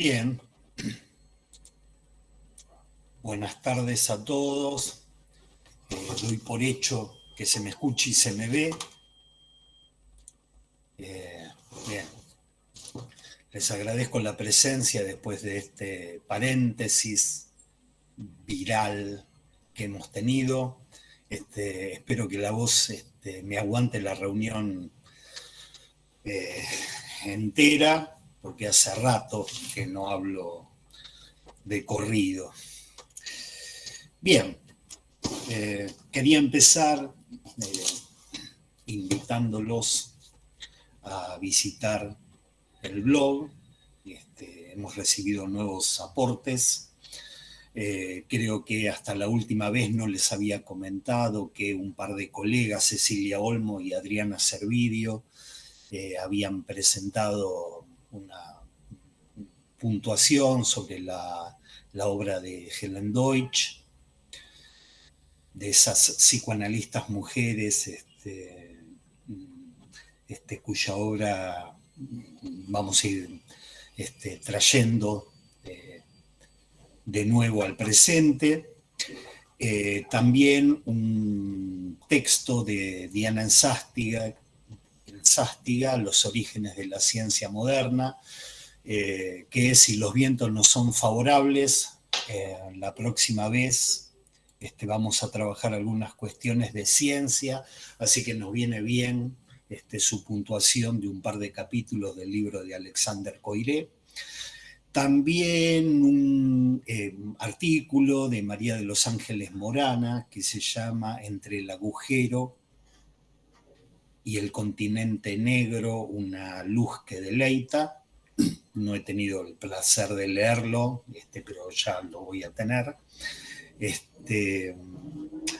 Bien, buenas tardes a todos. Doy por hecho que se me escucha y se me ve. Bien, les agradezco la presencia después de este paréntesis viral que hemos tenido. Espero que la voz me aguante la reunión entera, porque hace rato que no hablo de corrido. Bien, quería empezar invitándolos a visitar el blog. Hemos recibido nuevos aportes. Creo que hasta la última vez no les había comentado que un par de colegas, Cecilia Olmo y Adriana Servidio, habían presentado una puntuación sobre la obra de Helen Deutsch, de esas psicoanalistas mujeres cuya obra vamos a ir trayendo de nuevo al presente. También un texto de Diana Sástiga, Los orígenes de la ciencia moderna, que es Si los vientos no son favorables. La próxima vez vamos a trabajar algunas cuestiones de ciencia, así que nos viene bien su puntuación de un par de capítulos del libro de Alexander Coiré. También un artículo de María de los Ángeles Morana que se llama Entre el agujero y el continente negro, una luz que deleita. No he tenido el placer de leerlo, pero ya lo voy a tener.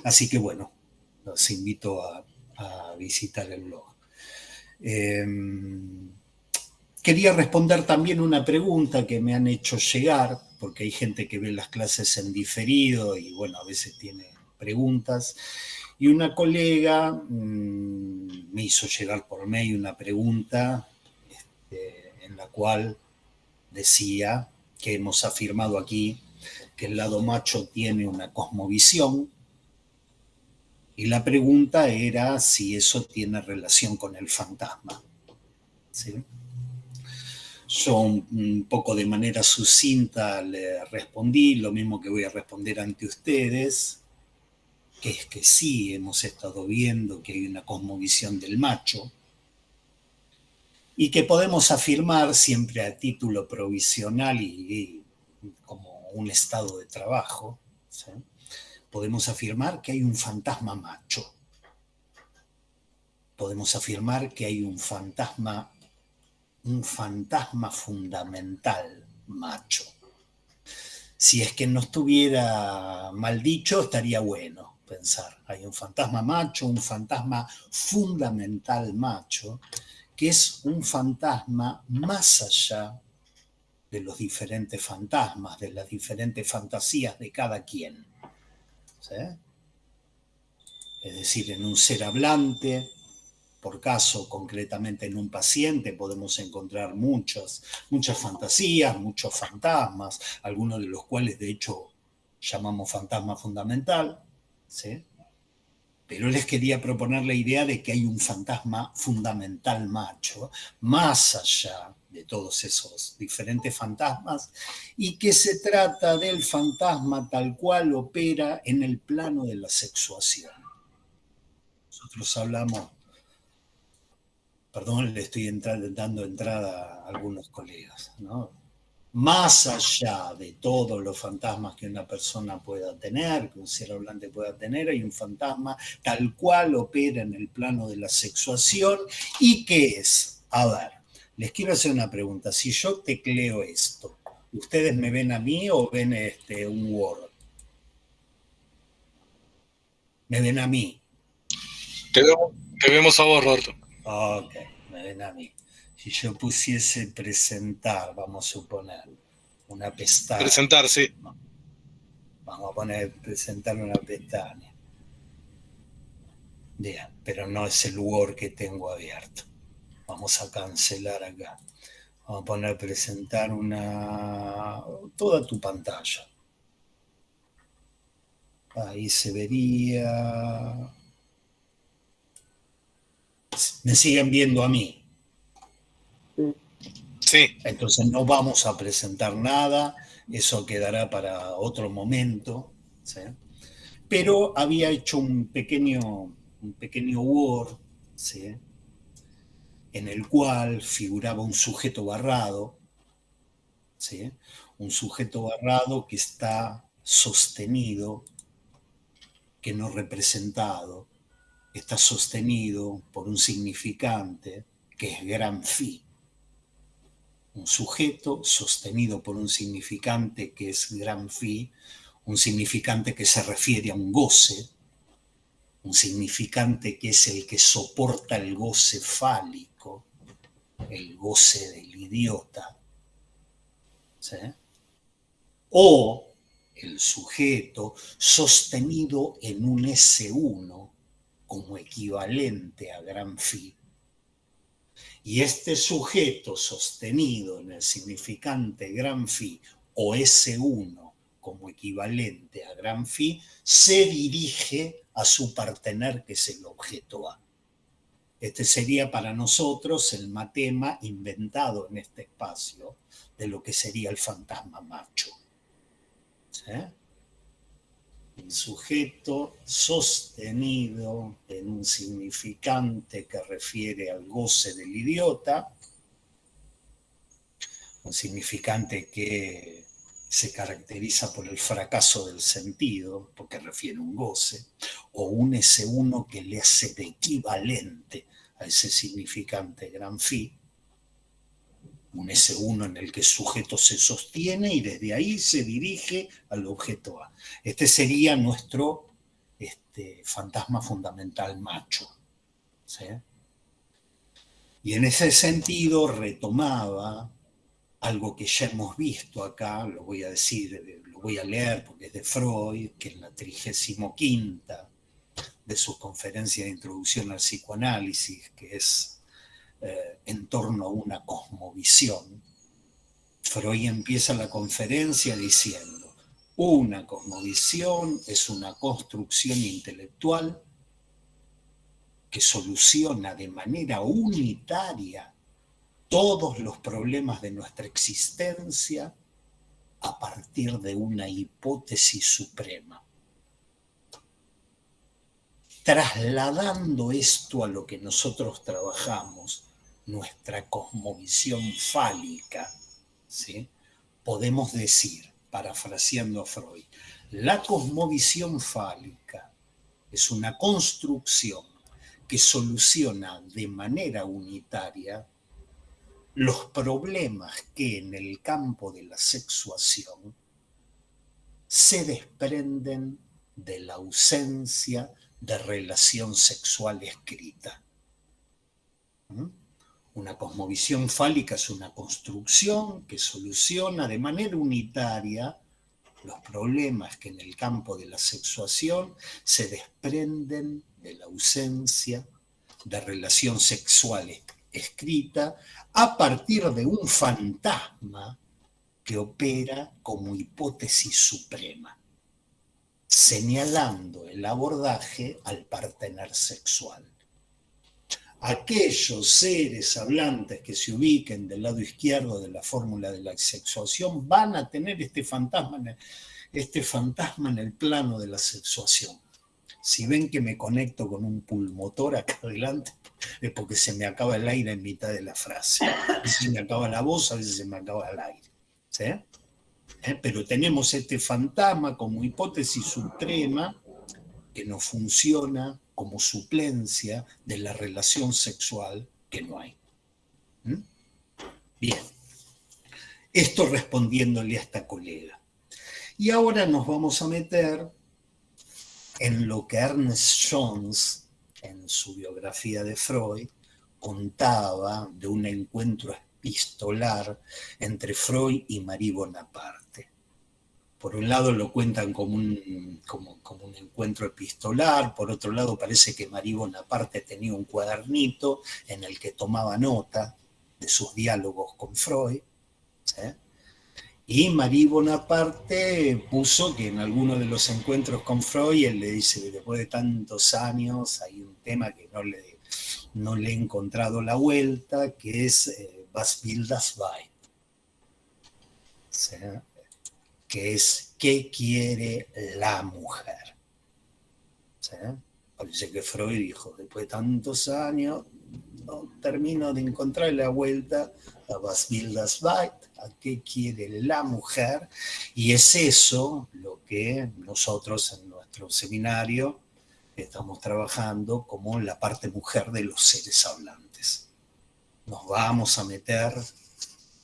Así que bueno, los invito a visitar el blog. Quería responder también una pregunta que me han hecho llegar, porque hay gente que ve las clases en diferido y bueno, a veces tiene preguntas. Y una colega me hizo llegar por mail una pregunta en la cual decía que hemos afirmado aquí que el lado macho tiene una cosmovisión, y la pregunta era si eso tiene relación con el fantasma. ¿Sí? Yo un poco de manera sucinta le respondí lo mismo que voy a responder ante ustedes, que es que sí, hemos estado viendo que hay una cosmovisión del macho y que podemos afirmar siempre a título provisional y como un estado de trabajo, ¿sí? Podemos afirmar que hay un fantasma macho. Podemos afirmar que hay un fantasma fundamental macho. Si es que no estuviera mal dicho, estaría bueno pensar. Hay un fantasma macho, un fantasma fundamental macho, que es un fantasma más allá de los diferentes fantasmas, de las diferentes fantasías de cada quien. ¿Sí? Es decir, en un ser hablante, por caso, concretamente en un paciente, podemos encontrar muchas fantasías, muchos fantasmas, algunos de los cuales de hecho llamamos fantasma fundamental, ¿sí? Pero les quería proponer la idea de que hay un fantasma fundamental macho, más allá de todos esos diferentes fantasmas, y que se trata del fantasma tal cual opera en el plano de la sexuación. Nosotros hablamos... Perdón, le estoy dando entrada a algunos colegas, ¿no? Más allá de todos los fantasmas que una persona pueda tener, que un ser hablante pueda tener, hay un fantasma tal cual opera en el plano de la sexuación. ¿Y qué es? A ver, les quiero hacer una pregunta. Si yo tecleo esto, ¿ustedes me ven a mí o ven un Word? Me ven a mí. Te vemos a vos, Roberto. Ok, me ven a mí. Si yo pusiese presentar, vamos a suponer, una pestaña. Presentar, sí. Vamos a poner presentar una pestaña. Bien, pero no es el Word que tengo abierto. Vamos a cancelar acá. Vamos a poner presentar toda tu pantalla. Ahí se vería. Me siguen viendo a mí. Sí. Entonces no vamos a presentar nada, eso quedará para otro momento, ¿sí? Pero había hecho un pequeño Word, ¿sí? En el cual figuraba un sujeto barrado, ¿sí? Un sujeto barrado que está sostenido, que no representado, está sostenido por un significante que es gran phi. Un sujeto sostenido por un significante que es gran phi, un significante que se refiere a un goce, un significante que es el que soporta el goce fálico, el goce del idiota, ¿sí? O el sujeto sostenido en un S1 como equivalente a gran phi. Y este sujeto sostenido en el significante gran phi o S1 como equivalente a gran phi se dirige a su partener, que es el objeto A. Este sería para nosotros el matema inventado en este espacio de lo que sería el fantasma macho. ¿Sí? El sujeto sostenido en un significante que refiere al goce del idiota, un significante que se caracteriza por el fracaso del sentido, porque refiere a un goce, o un S1 que le hace de equivalente a ese significante gran phi, un S1 en el que el sujeto se sostiene y desde ahí se dirige al objeto A. Este sería nuestro fantasma fundamental macho, ¿sí? Y en ese sentido retomaba algo que ya hemos visto acá, lo voy a decir, lo voy a leer porque es de Freud, que en la 35ª de su conferencia de introducción al psicoanálisis, que es en torno a una cosmovisión, Freud empieza la conferencia diciendo: una cosmovisión es una construcción intelectual que soluciona de manera unitaria todos los problemas de nuestra existencia a partir de una hipótesis suprema. Trasladando esto a lo que nosotros trabajamos, nuestra cosmovisión fálica, ¿sí? Podemos decir, parafraseando a Freud, la cosmovisión fálica es una construcción que soluciona de manera unitaria los problemas que en el campo de la sexuación se desprenden de la ausencia de relación sexual escrita. Una cosmovisión fálica es una construcción que soluciona de manera unitaria los problemas que en el campo de la sexuación se desprenden de la ausencia de relación sexual escrita a partir de un fantasma que opera como hipótesis suprema, señalando el abordaje al partener sexual. Aquellos seres hablantes que se ubiquen del lado izquierdo de la fórmula de la sexuación van a tener este fantasma en el plano de la sexuación. Si ven que me conecto con un pulmotor acá adelante, es porque se me acaba el aire en mitad de la frase. A veces se me acaba la voz, a veces se me acaba el aire. ¿Sí? Pero tenemos este fantasma como hipótesis suprema que no funciona como suplencia de la relación sexual que no hay. Bien, esto respondiéndole a esta colega. Y ahora nos vamos a meter en lo que Ernest Jones, en su biografía de Freud, contaba de un encuentro epistolar entre Freud y Marie Bonaparte. Por un lado lo cuentan como un encuentro epistolar, por otro lado parece que Marie Bonaparte tenía un cuadernito en el que tomaba nota, de sus diálogos con Freud, ¿sí? Y Marie Bonaparte puso que en alguno de los encuentros con Freud él le dice que después de tantos años hay un tema que no le he encontrado la vuelta, que es Was will das Weib? ¿Sí? Que es ¿qué quiere la mujer? ¿Sí? Parece que Freud dijo, después de tantos años, no termino de encontrar la vuelta a Was will das Weib, a qué quiere la mujer, y es eso lo que nosotros en nuestro seminario estamos trabajando como la parte mujer de los seres hablantes. Nos vamos a meter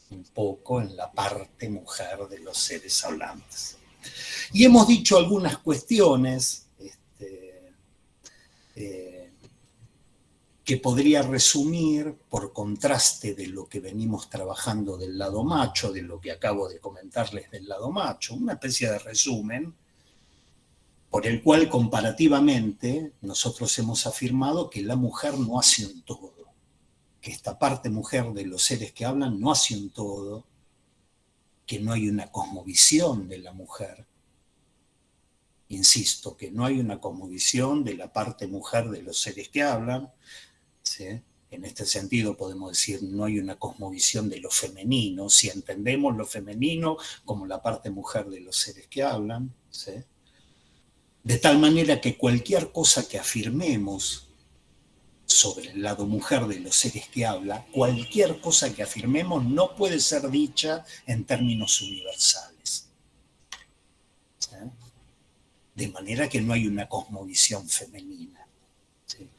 un poco en la parte mujer de los seres hablantes. Y hemos dicho algunas cuestiones que podría resumir por contraste de lo que venimos trabajando del lado macho, de lo que acabo de comentarles del lado macho, una especie de resumen por el cual comparativamente nosotros hemos afirmado que la mujer no hace un todo, que esta parte mujer de los seres que hablan no hace un todo, que no hay una cosmovisión de la mujer. Insisto, que no hay una cosmovisión de la parte mujer de los seres que hablan, ¿sí? En este sentido podemos decir no hay una cosmovisión de lo femenino, si entendemos lo femenino como la parte mujer de los seres que hablan, ¿sí? De tal manera que cualquier cosa que afirmemos sobre el lado mujer de los seres que habla, cualquier cosa que afirmemos no puede ser dicha en términos universales, ¿sí? De manera que no hay una cosmovisión femenina, ¿sí?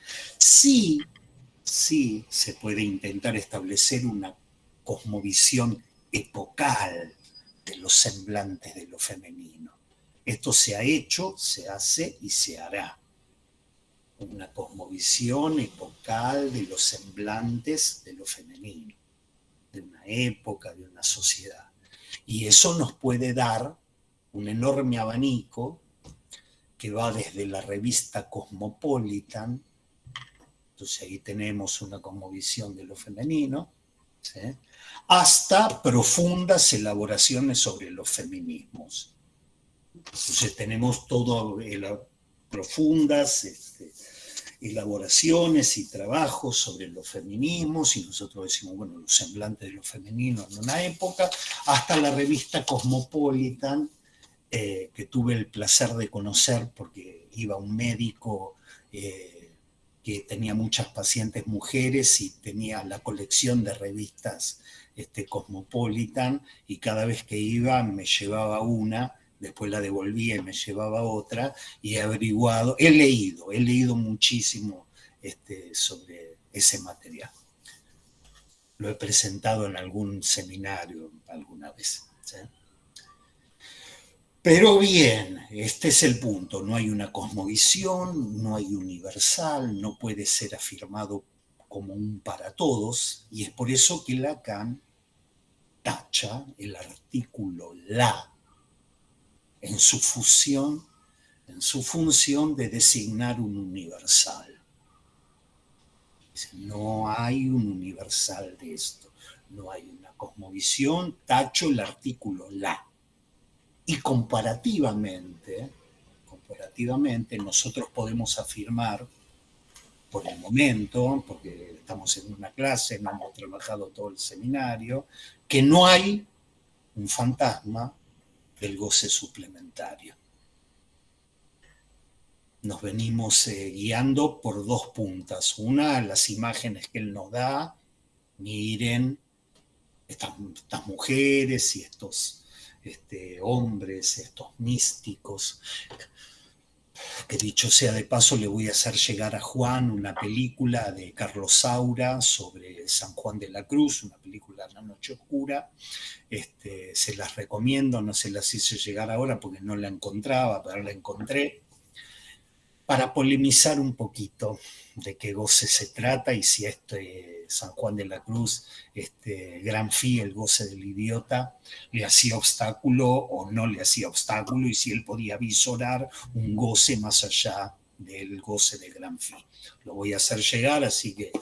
Sí se puede intentar establecer una cosmovisión epocal de los semblantes de lo femenino. Esto se ha hecho, se hace y se hará. Una cosmovisión epocal de los semblantes de lo femenino, de una época, de una sociedad. Y eso nos puede dar un enorme abanico que va desde la revista Cosmopolitan. Entonces ahí tenemos una cosmovisión de lo femenino, ¿sí? Hasta profundas elaboraciones sobre los feminismos. Entonces tenemos todo profundas elaboraciones y trabajos sobre los feminismos, y nosotros decimos, bueno, los semblantes de lo femenino en una época, hasta la revista Cosmopolitan, que tuve el placer de conocer porque iba un médico que tenía muchas pacientes mujeres y tenía la colección de revistas Cosmopolitan, y cada vez que iba me llevaba una, después la devolvía y me llevaba otra, y he averiguado, he leído muchísimo sobre ese material. Lo he presentado en algún seminario alguna vez, ¿sí? Pero bien, este es el punto, no hay una cosmovisión, no hay universal, no puede ser afirmado como un para todos, y es por eso que Lacan tacha el artículo la en su función de designar un universal. No hay un universal de esto, no hay una cosmovisión, tacho el artículo la. Y comparativamente, nosotros podemos afirmar, por el momento, porque estamos en una clase, no hemos trabajado todo el seminario, que no hay un fantasma del goce suplementario. Nos venimos guiando por dos puntas. Una, las imágenes que él nos da, miren, estas mujeres y estos hombres, estos místicos, que dicho sea de paso le voy a hacer llegar a Juan una película de Carlos Saura sobre San Juan de la Cruz, una película de La Noche Oscura. Se las recomiendo, no se las hice llegar ahora porque no la encontraba, pero la encontré, para polemizar un poquito de qué goce se trata y si San Juan de la Cruz, Gran Fee, el goce del idiota, le hacía obstáculo o no le hacía obstáculo, y si él podía visorar un goce más allá del goce de Gramsci. Lo voy a hacer llegar, así que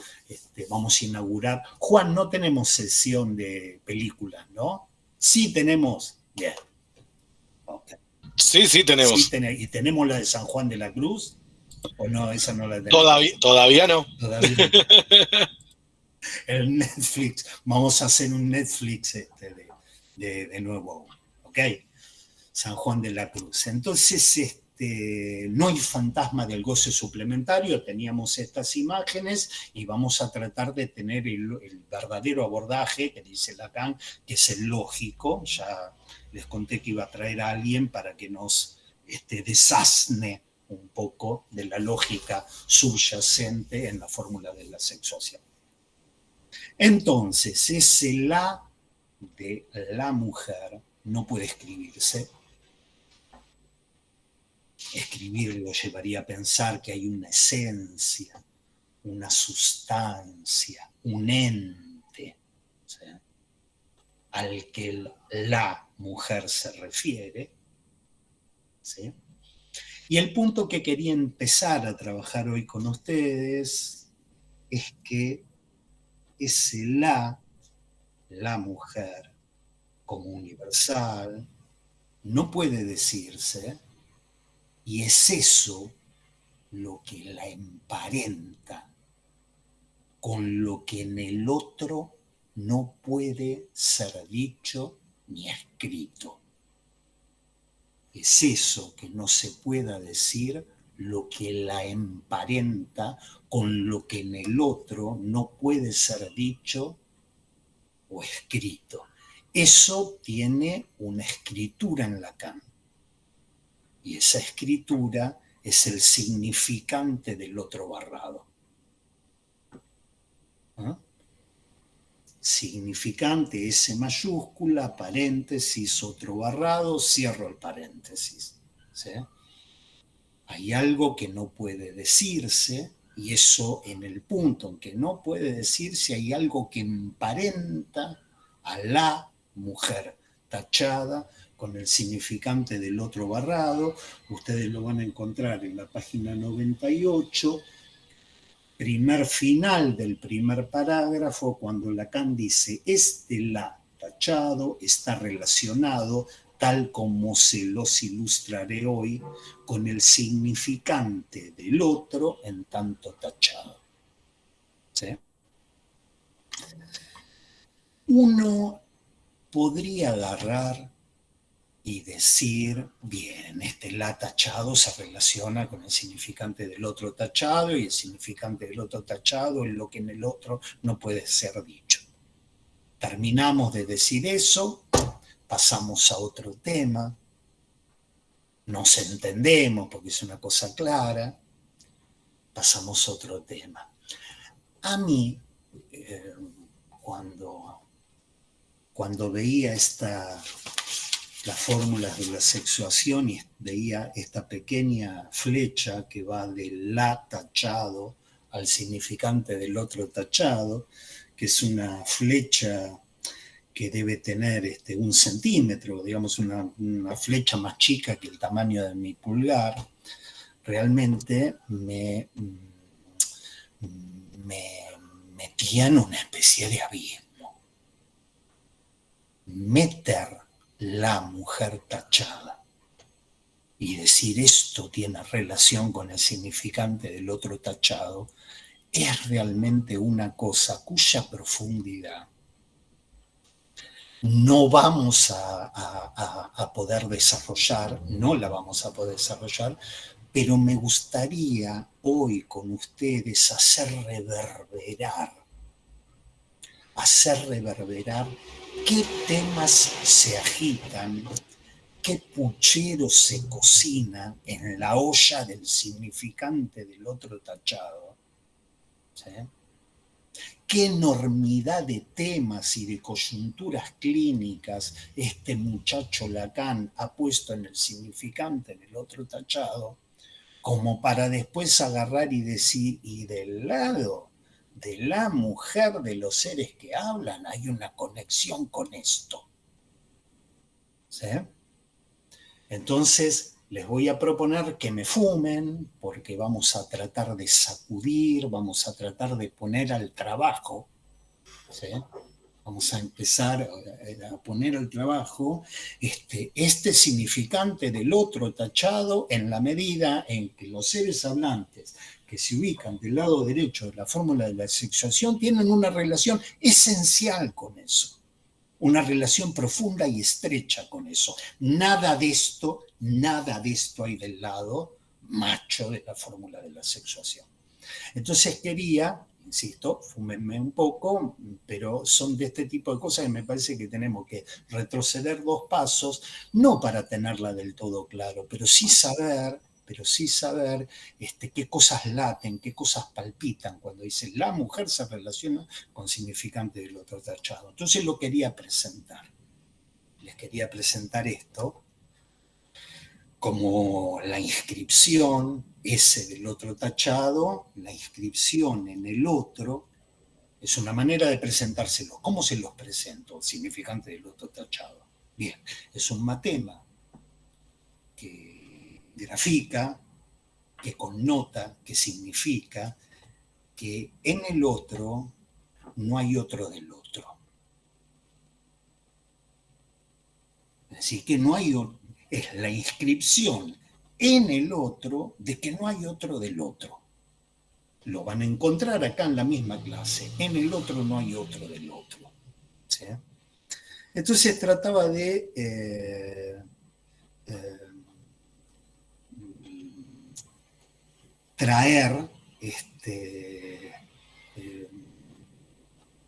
vamos a inaugurar. Juan, no tenemos sesión de películas, ¿no? Sí tenemos. Bien. Okay. Sí, tenemos. Sí, ¿y tenemos la de San Juan de la Cruz? ¿O no? Esa no la tenemos. Todavía no. Todavía no. El Netflix. Vamos a hacer un Netflix de nuevo. ¿Ok? San Juan de la Cruz. Entonces, no hay fantasma del goce suplementario, teníamos estas imágenes y vamos a tratar de tener el verdadero abordaje que dice Lacan, que es el lógico. Ya les conté que iba a traer a alguien para que nos desasne un poco de la lógica subyacente en la fórmula de la sexuación. Entonces, ese la de la mujer no puede escribirse. Escribirlo llevaría a pensar que hay una esencia, una sustancia, un ente, ¿sí?, al que la mujer se refiere, ¿sí? Y el punto que quería empezar a trabajar hoy con ustedes es que ese la mujer, como universal, no puede decirse, y es eso lo que la emparenta con lo que en el otro no puede ser dicho ni escrito. Es eso que no se pueda decir lo que la emparenta con lo que en el otro no puede ser dicho o escrito. Eso tiene una escritura en Lacan. Y esa escritura es el significante del otro barrado. ¿Ah? Significante, S mayúscula, paréntesis, otro barrado, cierro el paréntesis. ¿Sí? Hay algo que no puede decirse, y eso en el punto en que no puede decirse, hay algo que emparenta a la mujer tachada con el significante del otro barrado. Ustedes lo van a encontrar en la página 98, primer final del primer parágrafo, cuando Lacan dice, la tachado está relacionado, tal como se los ilustraré hoy, con el significante del otro en tanto tachado. ¿Sí? Uno podría agarrar y decir, bien, la tachado se relaciona con el significante del otro tachado, y el significante del otro tachado es lo que en el otro no puede ser dicho. Terminamos de decir eso, pasamos a otro tema, nos entendemos porque es una cosa clara, pasamos a otro tema. A mí, cuando veía las fórmulas de la sexuación y veía esta pequeña flecha que va del la tachado al significante del otro tachado, que es una flecha que debe tener 1 centímetro, digamos una flecha más chica que el tamaño de mi pulgar, realmente me metía en una especie de abismo. Meter la mujer tachada y decir esto tiene relación con el significante del otro tachado es realmente una cosa cuya profundidad no vamos a poder desarrollar, no la vamos a poder desarrollar, pero me gustaría hoy con ustedes hacer reverberar qué temas se agitan, qué puchero se cocina en la olla del significante del otro tachado. ¿Sí? Qué enormidad de temas y de coyunturas clínicas este muchacho Lacan ha puesto en el significante en el otro tachado, como para después agarrar y decir, y del lado de la mujer, de los seres que hablan, hay una conexión con esto. ¿Sí? Entonces, les voy a proponer que me fumen porque vamos a tratar de sacudir, vamos a tratar de poner al trabajo, ¿sí? Vamos a empezar a poner al trabajo este significante del otro tachado en la medida en que los seres hablantes que se ubican del lado derecho de la fórmula de la sexuación tienen una relación esencial con eso, una relación profunda y estrecha con eso. Nada de esto hay del lado macho de la fórmula de la sexuación. Entonces quería, insisto, fúmenme un poco, pero son de este tipo de cosas que me parece que tenemos que retroceder 2 pasos, no para tenerla del todo claro, pero sí saber qué cosas laten, qué cosas palpitan cuando dice la mujer se relaciona con significante del otro tachado. Entonces lo quería presentar. Les quería presentar esto como la inscripción, ese del otro tachado, la inscripción en el otro, es una manera de presentárselo. ¿Cómo se los presento? Significante del otro tachado. Bien, es un matema que grafica, que connota, que significa que en el otro no hay otro del otro. Es decir, que no hay otro. Es la inscripción en el otro de que no hay otro del otro. Lo van a encontrar acá en la misma clase. En el otro no hay otro del otro. ¿Sí? Entonces trataba de traer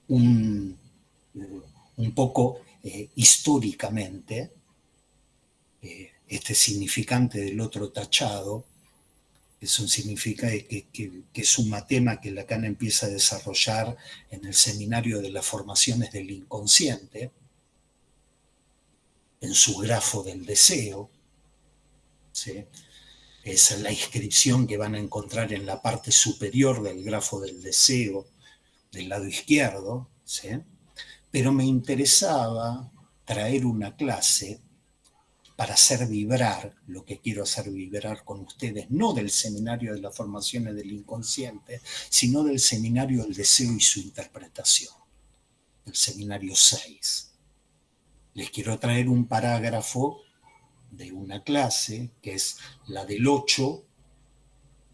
un poco históricamente este significante del otro tachado. Es un significado que es un matema que Lacan empieza a desarrollar en el seminario de las formaciones del inconsciente, en su grafo del deseo, ¿sí? Es la inscripción que van a encontrar en la parte superior del grafo del deseo, del lado izquierdo, ¿sí? Pero me interesaba traer una clase para hacer vibrar lo que quiero hacer vibrar con ustedes, no del seminario de las formaciones del inconsciente, sino del seminario del deseo y su interpretación, el seminario 6. Les quiero traer un parágrafo de una clase que es la del 8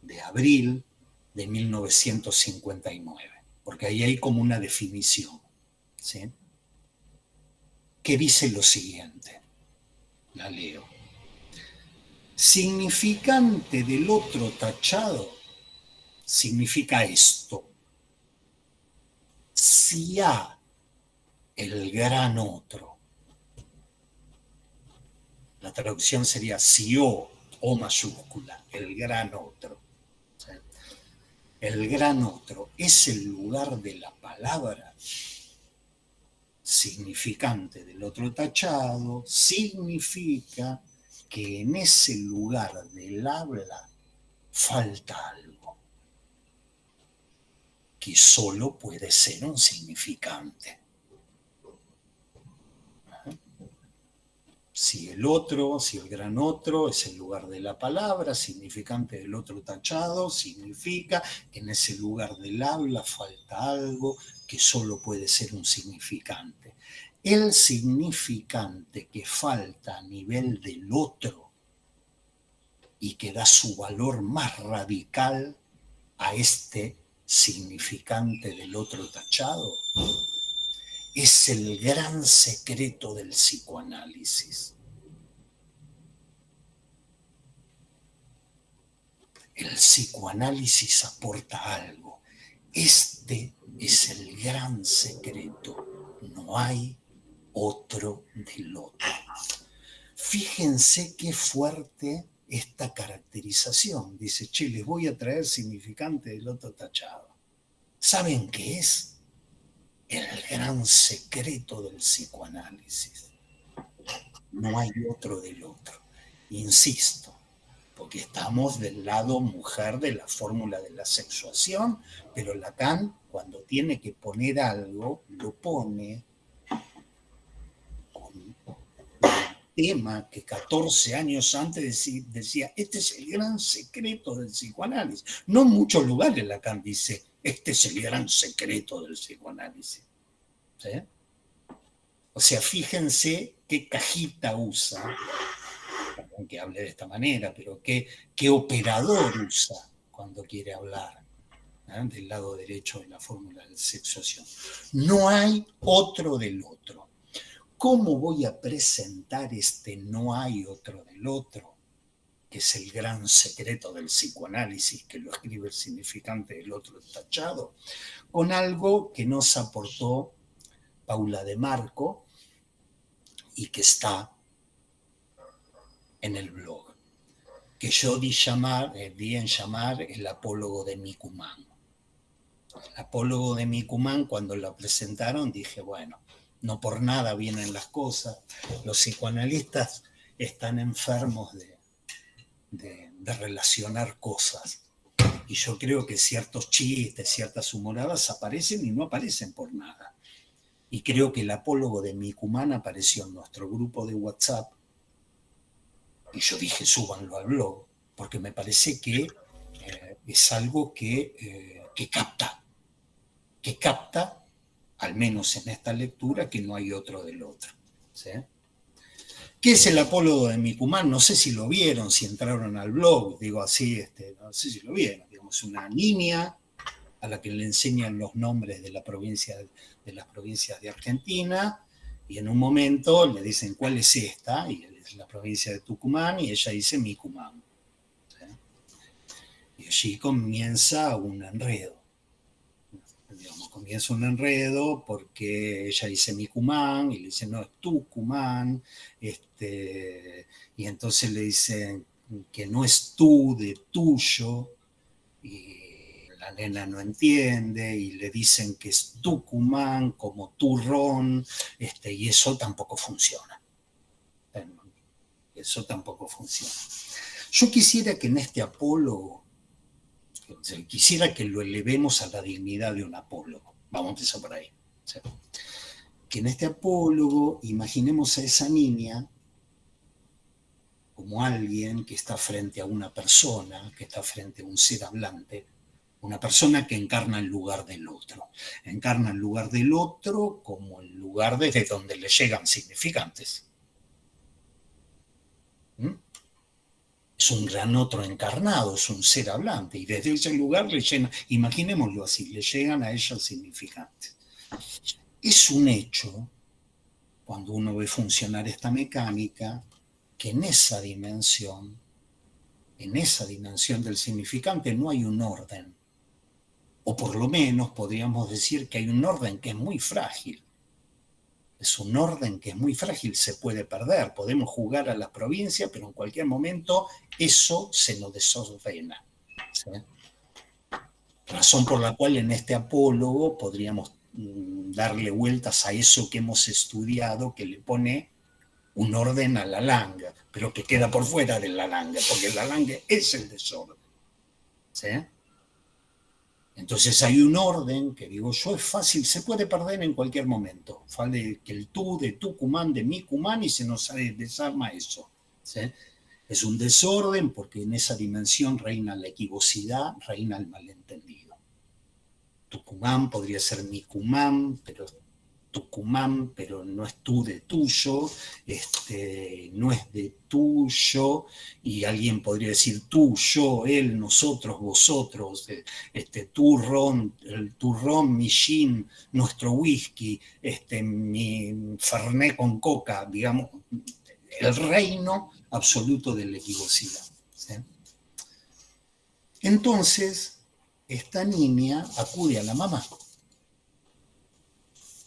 de abril de 1959, porque ahí hay como una definición, ¿sí? Que dice lo siguiente, la leo. Significante del otro tachado significa esto. Si A, el gran otro, la traducción sería si O mayúscula, el gran otro. ¿Sí? El gran otro es el lugar de la palabra, significante del otro tachado, significa que en ese lugar del habla falta algo, que solo puede ser un significante. Si el otro, si el gran otro es el lugar de la palabra, significante del otro tachado, significa que en ese lugar del habla falta algo que solo puede ser un significante. El significante que falta a nivel del otro y que da su valor más radical a este significante del otro tachado es el gran secreto del psicoanálisis. El psicoanálisis aporta algo. Este es el gran secreto. No hay otro del otro. Fíjense qué fuerte esta caracterización. Dice, che, les voy a traer significante del otro tachado. ¿Saben qué es? El gran secreto del psicoanálisis. No hay otro del otro. Insisto, porque estamos del lado mujer de la fórmula de la sexuación, pero Lacan, cuando tiene que poner algo, lo pone con tema que 14 años antes decía, este es el gran secreto del psicoanálisis. No en muchos lugares Lacan dice, este es el gran secreto del psicoanálisis. ¿Sí? O sea, fíjense qué cajita usa, perdón que hable de esta manera, pero qué operador usa cuando quiere hablar, ¿eh? Del lado derecho de la fórmula del sexo-acción. No hay otro del otro. ¿Cómo voy a presentar este no hay otro del otro, que es el gran secreto del psicoanálisis, que lo escribe el significante del otro tachado, con algo que nos aportó Paula de Marco y que está en el blog, que yo di en llamar el apólogo de Micumán. El apólogo de Micumán, cuando lo presentaron, dije, bueno, no por nada vienen las cosas, los psicoanalistas están enfermos de relacionar cosas. Y yo creo que ciertos chistes, ciertas humoradas aparecen y no aparecen por nada. Y creo que el apólogo de Micumán apareció en nuestro grupo de WhatsApp. Y yo dije, súbanlo al blog, porque me parece que es algo que capta, al menos en esta lectura, que no hay otro del otro. ¿Sí? ¿Qué es el apólogo de Micumán? No sé si lo vieron, si entraron al blog, digo así, no sé si lo vieron. Digamos, una niña a la que le enseñan los nombres de las provincias de Argentina, y en un momento le dicen, ¿cuál es esta? Y es la provincia de Tucumán, y ella dice Micumán. ¿Sí? Y allí comienza un enredo. Digamos, comienza un enredo porque ella dice Micumán y le dice no, es Tucumán, y entonces le dicen que no es tú, de tuyo, y la nena no entiende y le dicen que es Tucumán como turrón, y eso tampoco funciona. Eso tampoco funciona. Yo quisiera que en este apólogo, quisiera que lo elevemos a la dignidad de un apólogo. Vamos a empezar por ahí. ¿Sí? Que en este apólogo imaginemos a esa niña como alguien que está frente a una persona, que está frente a un ser hablante, una persona que encarna el lugar del otro. Encarna el lugar del otro como el lugar desde donde le llegan significantes. ¿Mm? Es un gran otro encarnado, es un ser hablante, y desde ese lugar le llegan, imaginémoslo así, le llegan a ella significantes. Es un hecho, cuando uno ve funcionar esta mecánica, que en esa dimensión del significante no hay un orden, o por lo menos podríamos decir que hay un orden que es muy frágil. Es un orden que es muy frágil, se puede perder. Podemos jugar a la provincia, pero en cualquier momento eso se nos desordena. ¿Sí? Razón por la cual en este apólogo podríamos darle vueltas a eso que hemos estudiado, que le pone un orden a la langa, pero que queda por fuera de la langa, porque la langa es el desorden. ¿Sí? Entonces hay un orden que, digo yo, es fácil, se puede perder en cualquier momento. Vale que el tú de Tucumán, de Micumán, y se nos desarma eso. ¿Sí? Es un desorden porque en esa dimensión reina la equivocidad, reina el malentendido. Tucumán podría ser Micumán, pero Tucumán, pero no es tú de tuyo, no es de tuyo, y alguien podría decir tú, yo, él, nosotros, vosotros, turrón, el turrón, mi gin, nuestro whisky, mi fernet con coca, digamos, el reino absoluto de la equivocidad. ¿Sí? Entonces, esta niña acude a la mamá.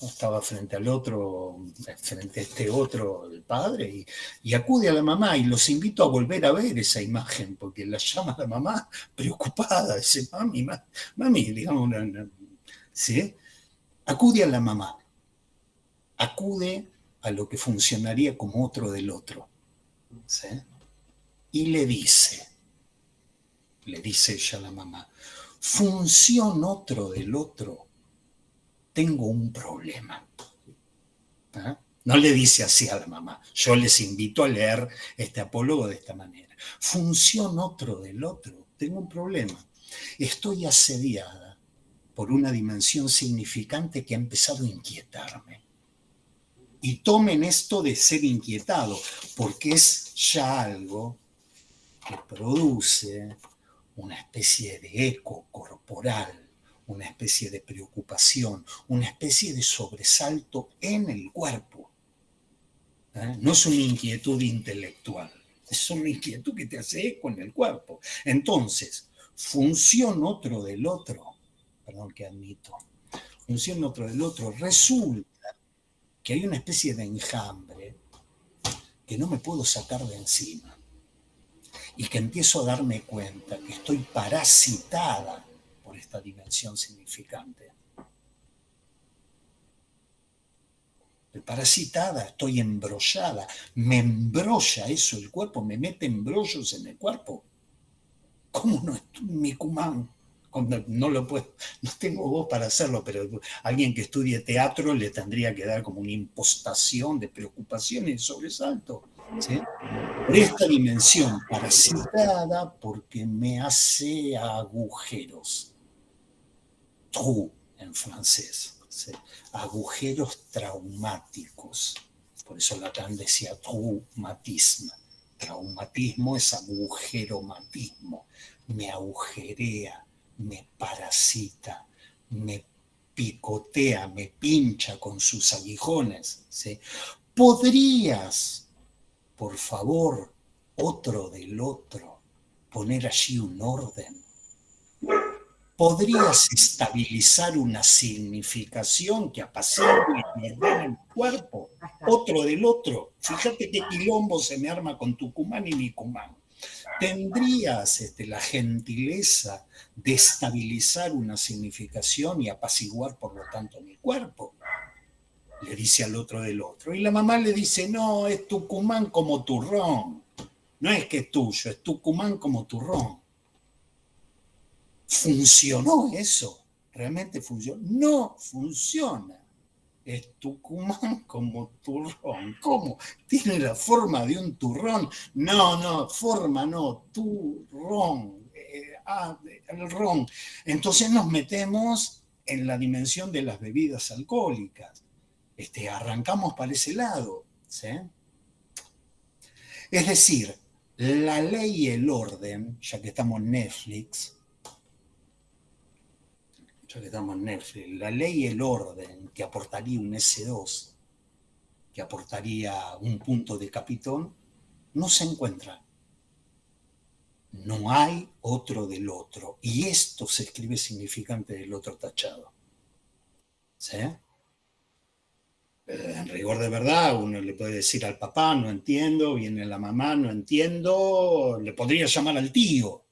Estaba frente al otro, frente a este otro, el padre, y acude a la mamá, y los invito a volver a ver esa imagen, porque la llama la mamá preocupada, dice, mami, digamos, ¿sí? Acude a la mamá, acude a lo que funcionaría como otro del otro, ¿sí? Y le dice ella a la mamá, función otro del otro, tengo un problema. ¿Ah? No le dice así a la mamá. Yo les invito a leer este apólogo de esta manera. Función otro del otro. Tengo un problema. Estoy asediada por una dimensión significante que ha empezado a inquietarme. Y tomen esto de ser inquietado, porque es ya algo que produce una especie de eco corporal, una especie de preocupación, una especie de sobresalto en el cuerpo. No es una inquietud intelectual, es una inquietud que te hace eco en el cuerpo. Entonces, función otro del otro, perdón que admito, función otro del otro, resulta que hay una especie de enjambre que no me puedo sacar de encima y que empiezo a darme cuenta que estoy parasitada por esta dimensión significante. Estoy parasitada, estoy embrollada, me embrolla eso el cuerpo, me mete embrollos en el cuerpo. ¿Cómo no es mi Cumán? No lo puedo, no tengo voz para hacerlo, pero alguien que estudie teatro le tendría que dar como una impostación de preocupación y de sobresalto, ¿sí? Por esta dimensión parasitada porque me hace agujeros. Trou en francés, ¿sí? Agujeros traumáticos. Por eso Lacan decía traumatismo. Traumatismo es agujeromatismo. Me agujerea, me parasita, me picotea, me pincha con sus aguijones, ¿sí? ¿Podrías, por favor, otro del otro, poner allí un orden? ¿Podrías estabilizar una significación que apacigue y ordene el cuerpo? Otro del otro. Fíjate qué quilombo se me arma con Tucumán y Nicumán. ¿Tendrías la gentileza de estabilizar una significación y apaciguar, por lo tanto, mi cuerpo? Le dice al otro del otro. Y la mamá le dice, no, es Tucumán como turrón. No es que es tuyo, es Tucumán como turrón. ¿Funcionó eso? ¿Realmente funcionó? No funciona. Es Tucumán como turrón. ¿Cómo? ¿Tiene la forma de un turrón? No, forma no, turrón. El ron. Entonces nos metemos en la dimensión de las bebidas alcohólicas. Arrancamos para ese lado, ¿sí? Es decir, la ley y el orden, ya que estamos en Netflix, la ley y el orden que aportaría un S2, que aportaría un punto de Capitón, no se encuentra. No hay otro del otro. Y esto se escribe significante del otro tachado. ¿Sí? En rigor de verdad, uno le puede decir al papá, no entiendo, viene la mamá, no entiendo, le podría llamar al tío.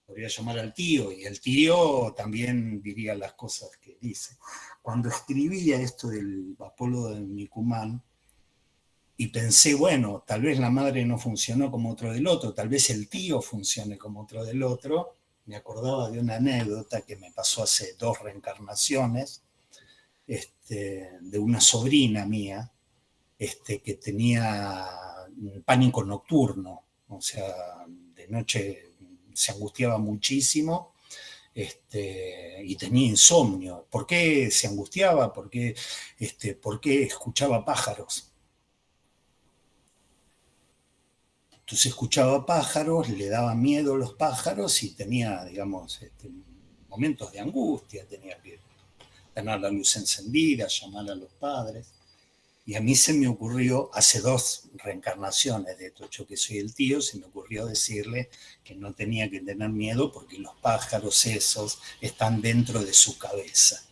Podría llamar al tío y el tío también diría las cosas que dice. Cuando escribía esto del Apolo de Nicumán y pensé, bueno, tal vez la madre no funcionó como otro del otro, tal vez el tío funcione como otro del otro, me acordaba de una anécdota que me pasó hace 2 reencarnaciones, de una sobrina mía, que tenía pánico nocturno, o sea, de noche se angustiaba muchísimo y tenía insomnio. ¿Por qué se angustiaba? Porque escuchaba pájaros. Entonces escuchaba pájaros, le daba miedo los pájaros y tenía, digamos, momentos de angustia, tenía que tener la luz encendida, llamar a los padres. Y a mí se me ocurrió, hace 2 reencarnaciones de esto, yo que soy el tío, se me ocurrió decirle que no tenía que tener miedo porque los pájaros esos están dentro de su cabeza.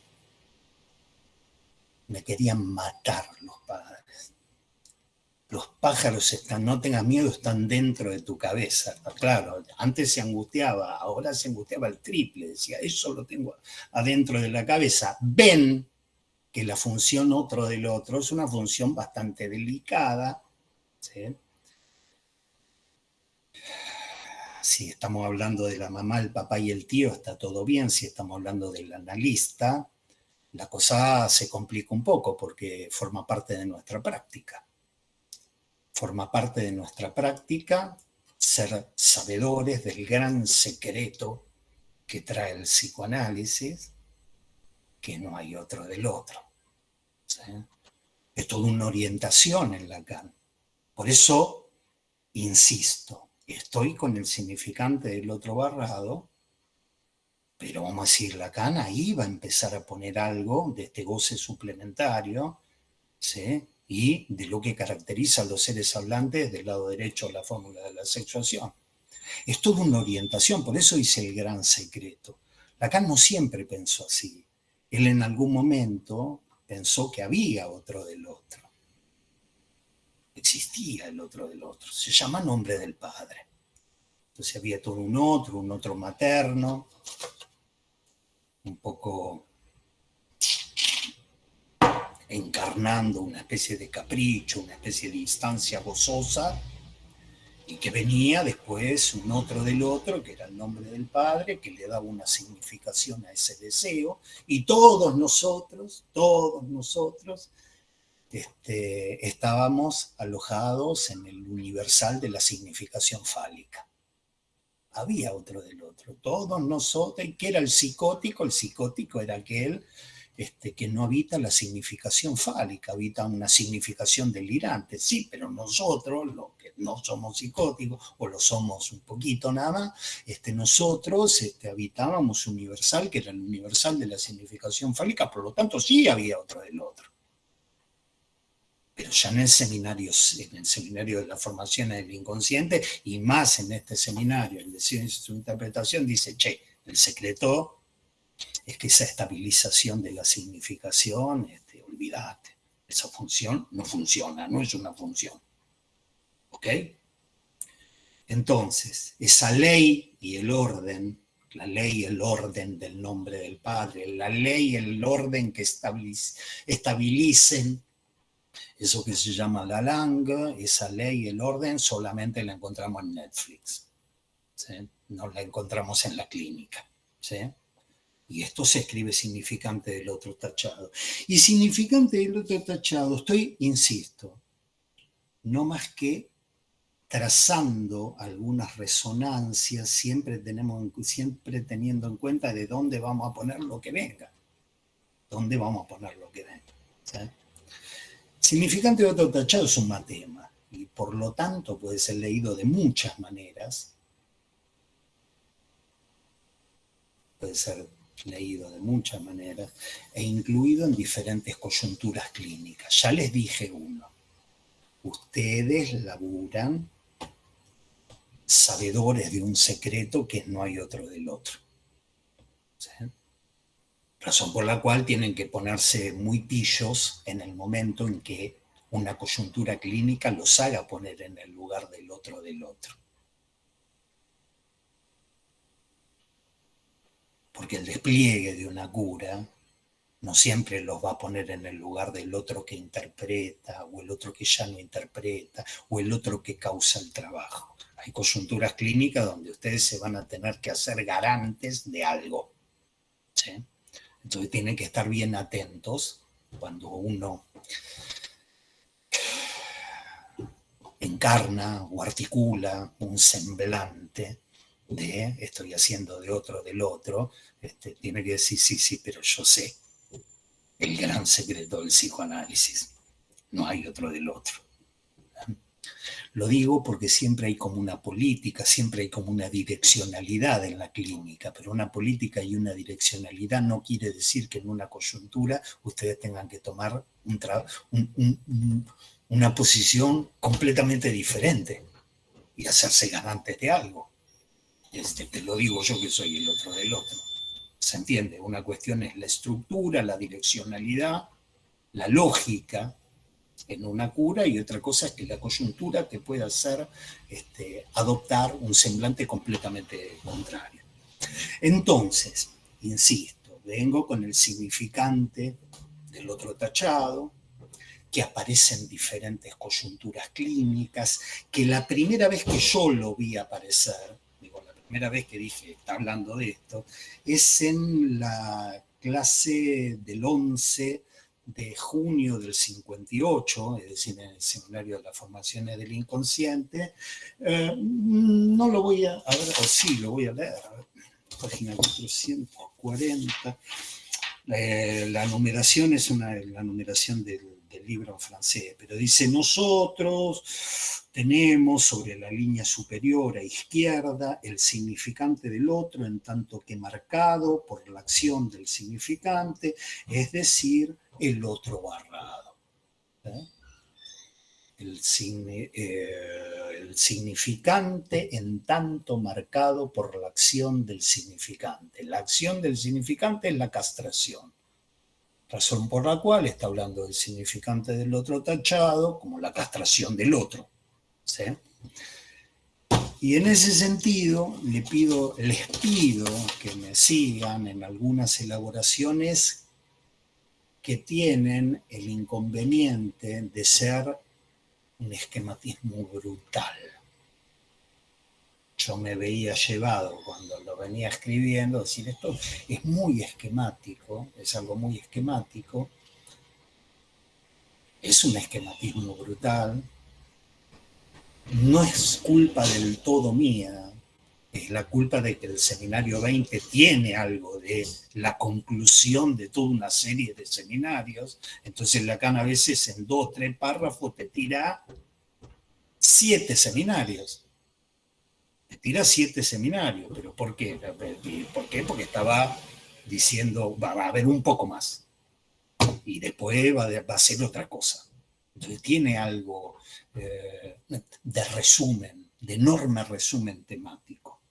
Me querían matar los padres. Los pájaros no tengas miedo, están dentro de tu cabeza. Claro, antes se angustiaba, ahora se angustiaba el triple. Decía, eso lo tengo adentro de la cabeza. Ven que la función otro del otro es una función bastante delicada, ¿sí? Si estamos hablando de la mamá, el papá y el tío, está todo bien. Si estamos hablando del analista, la cosa se complica un poco porque forma parte de nuestra práctica. Forma parte de nuestra práctica ser sabedores del gran secreto que trae el psicoanálisis, que no hay otro del otro. ¿Sí? Es toda una orientación en Lacan. Por eso, insisto, estoy con el significante del otro barrado, pero vamos a decir, Lacan ahí va a empezar a poner algo de este goce suplementario, ¿sí? Y de lo que caracteriza a los seres hablantes del lado derecho de la fórmula de la sexuación. Es toda una orientación, por eso dice el gran secreto. Lacan no siempre pensó así. Él en algún momento pensó que había otro del otro. Existía el otro del otro. Se llama nombre del padre. Entonces había todo un otro materno, un poco encarnando una especie de capricho, una especie de instancia gozosa, y que venía después un otro del otro, que era el nombre del padre, que le daba una significación a ese deseo, y todos nosotros, estábamos alojados en el universal de la significación fálica. Había otro del otro, todos nosotros. ¿Y qué era el psicótico? El psicótico era aquel que no habita la significación fálica, habita una significación delirante. Sí, pero nosotros, los que no somos psicóticos, o lo somos un poquito nada más, nosotros habitábamos universal, que era el universal de la significación fálica, por lo tanto sí había otro del otro. Pero ya en el seminario de la formación del inconsciente, y más en este seminario, el deseo de su interpretación, dice, el secreto es que esa estabilización de la significación, olvídate, esa función no funciona, no es una función. ¿Ok? Entonces, esa ley y el orden, la ley y el orden del nombre del Padre, la ley y el orden que estabilicen eso que se llama la langue, esa ley y el orden, solamente la encontramos en Netflix. ¿Sí? No la encontramos en la clínica. ¿Sí? Y esto se escribe significante del otro tachado. Y significante del otro tachado, insisto, no más que trazando algunas resonancias, siempre teniendo en cuenta de dónde vamos a poner lo que venga. ¿Dónde vamos a poner lo que venga? ¿Sí? Significante de otro tachado es un matema, y por lo tanto puede ser leído de muchas maneras. Puede ser leído de muchas maneras e incluido en diferentes coyunturas clínicas. Ya les dije uno. Ustedes laburan sabedores de un secreto que no hay otro del otro. ¿Sí? Razón por la cual tienen que ponerse muy pillos en el momento en que una coyuntura clínica los haga poner en el lugar del otro del otro. Porque el despliegue de una cura no siempre los va a poner en el lugar del otro que interpreta, o el otro que ya no interpreta, o el otro que causa el trabajo. Hay coyunturas clínicas donde ustedes se van a tener que hacer garantes de algo. ¿Sí? Entonces tienen que estar bien atentos cuando uno encarna o articula un semblante de estoy haciendo de otro del otro, tiene que decir sí, pero yo sé el gran secreto del psicoanálisis. No hay otro del otro. Lo digo porque siempre hay como una política, siempre hay como una direccionalidad en la clínica, pero una política y una direccionalidad no quiere decir que en una coyuntura ustedes tengan que tomar una posición completamente diferente y hacerse ganantes de algo. Te lo digo yo que soy el otro del otro. ¿Se entiende? Una cuestión es la estructura, la direccionalidad, la lógica en una cura, y otra cosa es que la coyuntura te pueda hacer adoptar un semblante completamente contrario. Entonces, insisto, vengo con el significante del otro tachado, que aparece en diferentes coyunturas clínicas, que la primera vez que yo lo vi aparecer, la primera vez que dije, está hablando de esto, es en la clase del 11 de junio del 58, es decir, en el Seminario de las Formaciones del Inconsciente. No lo voy a ver, o sí, lo voy a leer. Página 440. La numeración es la numeración del libro en francés, pero dice: nosotros tenemos sobre la línea superior a izquierda el significante del otro, en tanto que marcado por la acción del significante, es decir, el otro barrado. El significante en tanto marcado por la acción del significante. La acción del significante es la castración, razón por la cual está hablando del significante del otro tachado como la castración del otro. ¿Sí? Y en ese sentido les pido que me sigan en algunas elaboraciones que tienen el inconveniente de ser un esquematismo brutal. Yo me veía llevado cuando lo venía escribiendo, decir, esto es muy esquemático, es algo muy esquemático, es un esquematismo brutal, no es culpa del todo mía, es la culpa de que el seminario 20 tiene algo de la conclusión de toda una serie de seminarios. Entonces Lacan a veces en 2 o 3 párrafos te tira 7 seminarios. Te tira 7 seminarios. ¿Pero por qué? ¿Por qué? Porque estaba diciendo, va a haber un poco más. Y después va a ser otra cosa. Entonces tiene algo de resumen, de enorme resumen temático.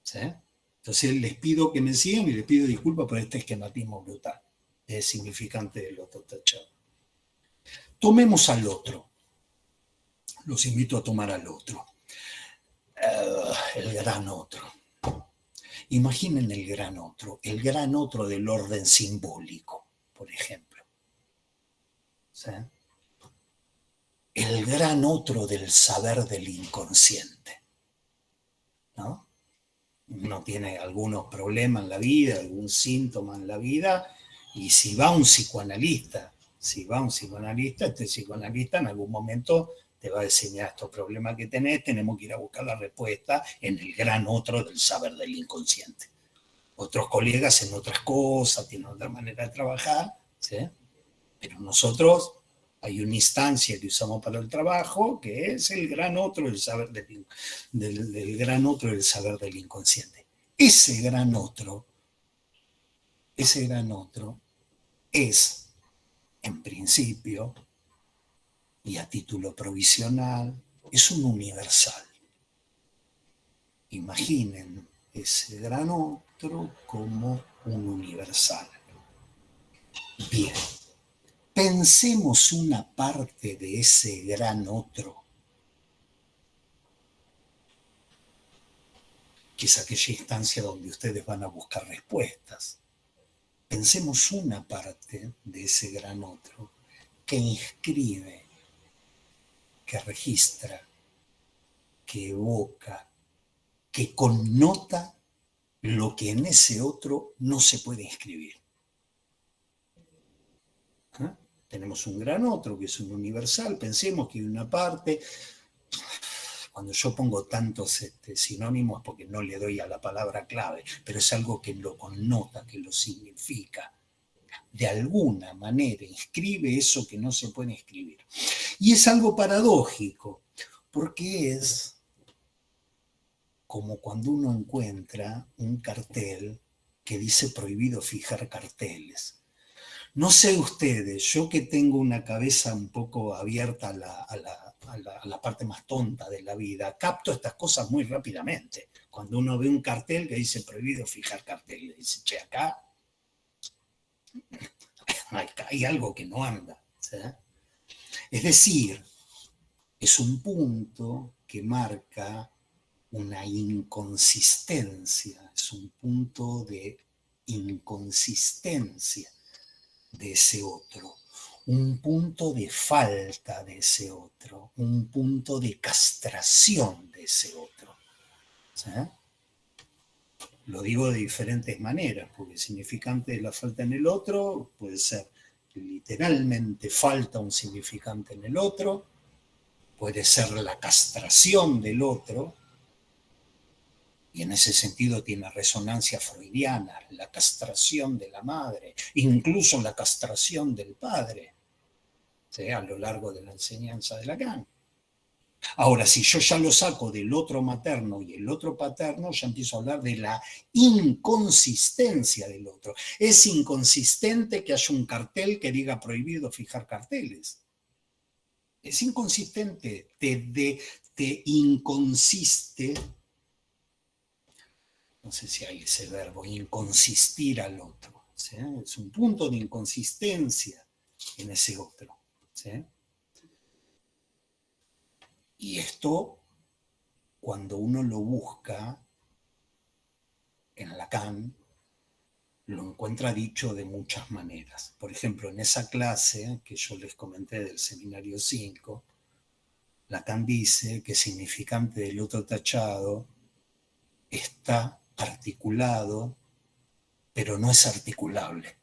¿Sí? Entonces les pido que me sigan y les pido disculpas por este esquematismo brutal, es significante del otro tachado. Tomemos al otro. Los invito a tomar al otro. El gran otro. Imaginen el gran otro del orden simbólico, por ejemplo. ¿Sí? El gran otro del saber del inconsciente. ¿No? Uno tiene algunos problemas en la vida, algún síntoma en la vida, y si va un psicoanalista, este psicoanalista en algún momento te va a decir: mira, estos problemas que tenés, tenemos que ir a buscar la respuesta en el gran otro del saber del inconsciente. Otros colegas en otras cosas, tienen otra manera de trabajar, ¿sí? Pero nosotros hay una instancia que usamos para el trabajo que es el gran otro del saber del gran otro del saber del inconsciente. Ese gran otro es, en principio, y a título provisional, es un universal. Imaginen ese gran otro como un universal. Bien, pensemos una parte de ese gran otro, que es aquella instancia donde ustedes van a buscar respuestas. Pensemos una parte de ese gran otro que inscribe, que registra, que evoca, que connota lo que en ese otro no se puede inscribir. ¿Eh? Tenemos un gran otro que es un universal. Pensemos que hay una parte. Cuando yo pongo tantos sinónimos porque no le doy a la palabra clave, pero es algo que lo connota, que lo significa. De alguna manera inscribe eso que no se puede inscribir. Y es algo paradójico, porque es como cuando uno encuentra un cartel que dice prohibido fijar carteles. No sé ustedes, yo que tengo una cabeza un poco abierta a la parte más tonta de la vida, capto estas cosas muy rápidamente. Cuando uno ve un cartel que dice prohibido fijar carteles, dice, che, acá hay algo que no anda. ¿Sí? Es decir, es un punto que marca una inconsistencia, es un punto de inconsistencia de ese otro, un punto de falta de ese otro, un punto de castración de ese otro. ¿Sí? Lo digo de diferentes maneras, porque significante de la falta en el otro puede ser que literalmente falta un significante en el otro, puede ser la castración del otro, y en ese sentido tiene resonancia freudiana, la castración de la madre, incluso la castración del padre, ¿sí? A lo largo de la enseñanza de Lacan. Ahora, si yo ya lo saco del otro materno y el otro paterno, ya empiezo a hablar de la inconsistencia del otro. Es inconsistente que haya un cartel que diga prohibido fijar carteles. Es inconsistente, te inconsiste, no sé si hay ese verbo, inconsistir al otro. ¿Sí? Es un punto de inconsistencia en ese otro. ¿Sí? Y esto, cuando uno lo busca en Lacan, lo encuentra dicho de muchas maneras. Por ejemplo, en esa clase que yo les comenté del seminario 5, Lacan dice que significante del otro tachado está articulado, pero no es articulable.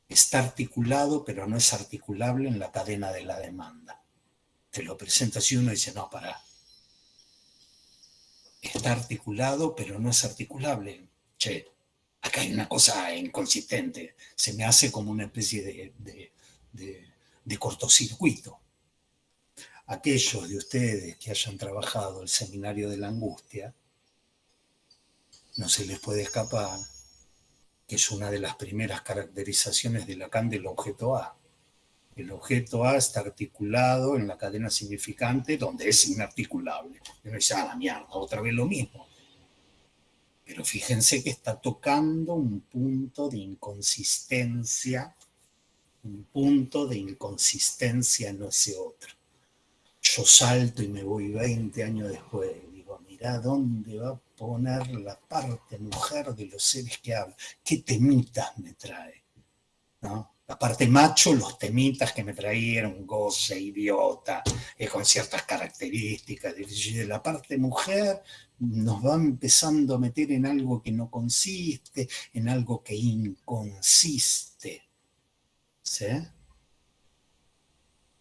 Está articulado, pero no es articulable en la cadena de la demanda. Te lo presenta así, uno dice, no, pará. Está articulado, pero no es articulable. Che, acá hay una cosa inconsistente. Se me hace como una especie de cortocircuito. Aquellos de ustedes que hayan trabajado el seminario de la angustia, no se les puede escapar que es una de las primeras caracterizaciones de Lacan del objeto A. El objeto A está articulado en la cadena significante donde es inarticulable. Y uno dice, la mierda, otra vez lo mismo. Pero fíjense que está tocando un punto de inconsistencia, en ese otro. Yo salto y me voy 20 años después. Digo, mirá dónde va a poner la parte mujer de los seres que hablan. ¿Qué temitas me trae? ¿No? La parte macho, los temitas que me traían, goce, idiota, con ciertas características. De la parte mujer nos va empezando a meter en algo que no consiste, en algo que inconsiste. ¿Sí?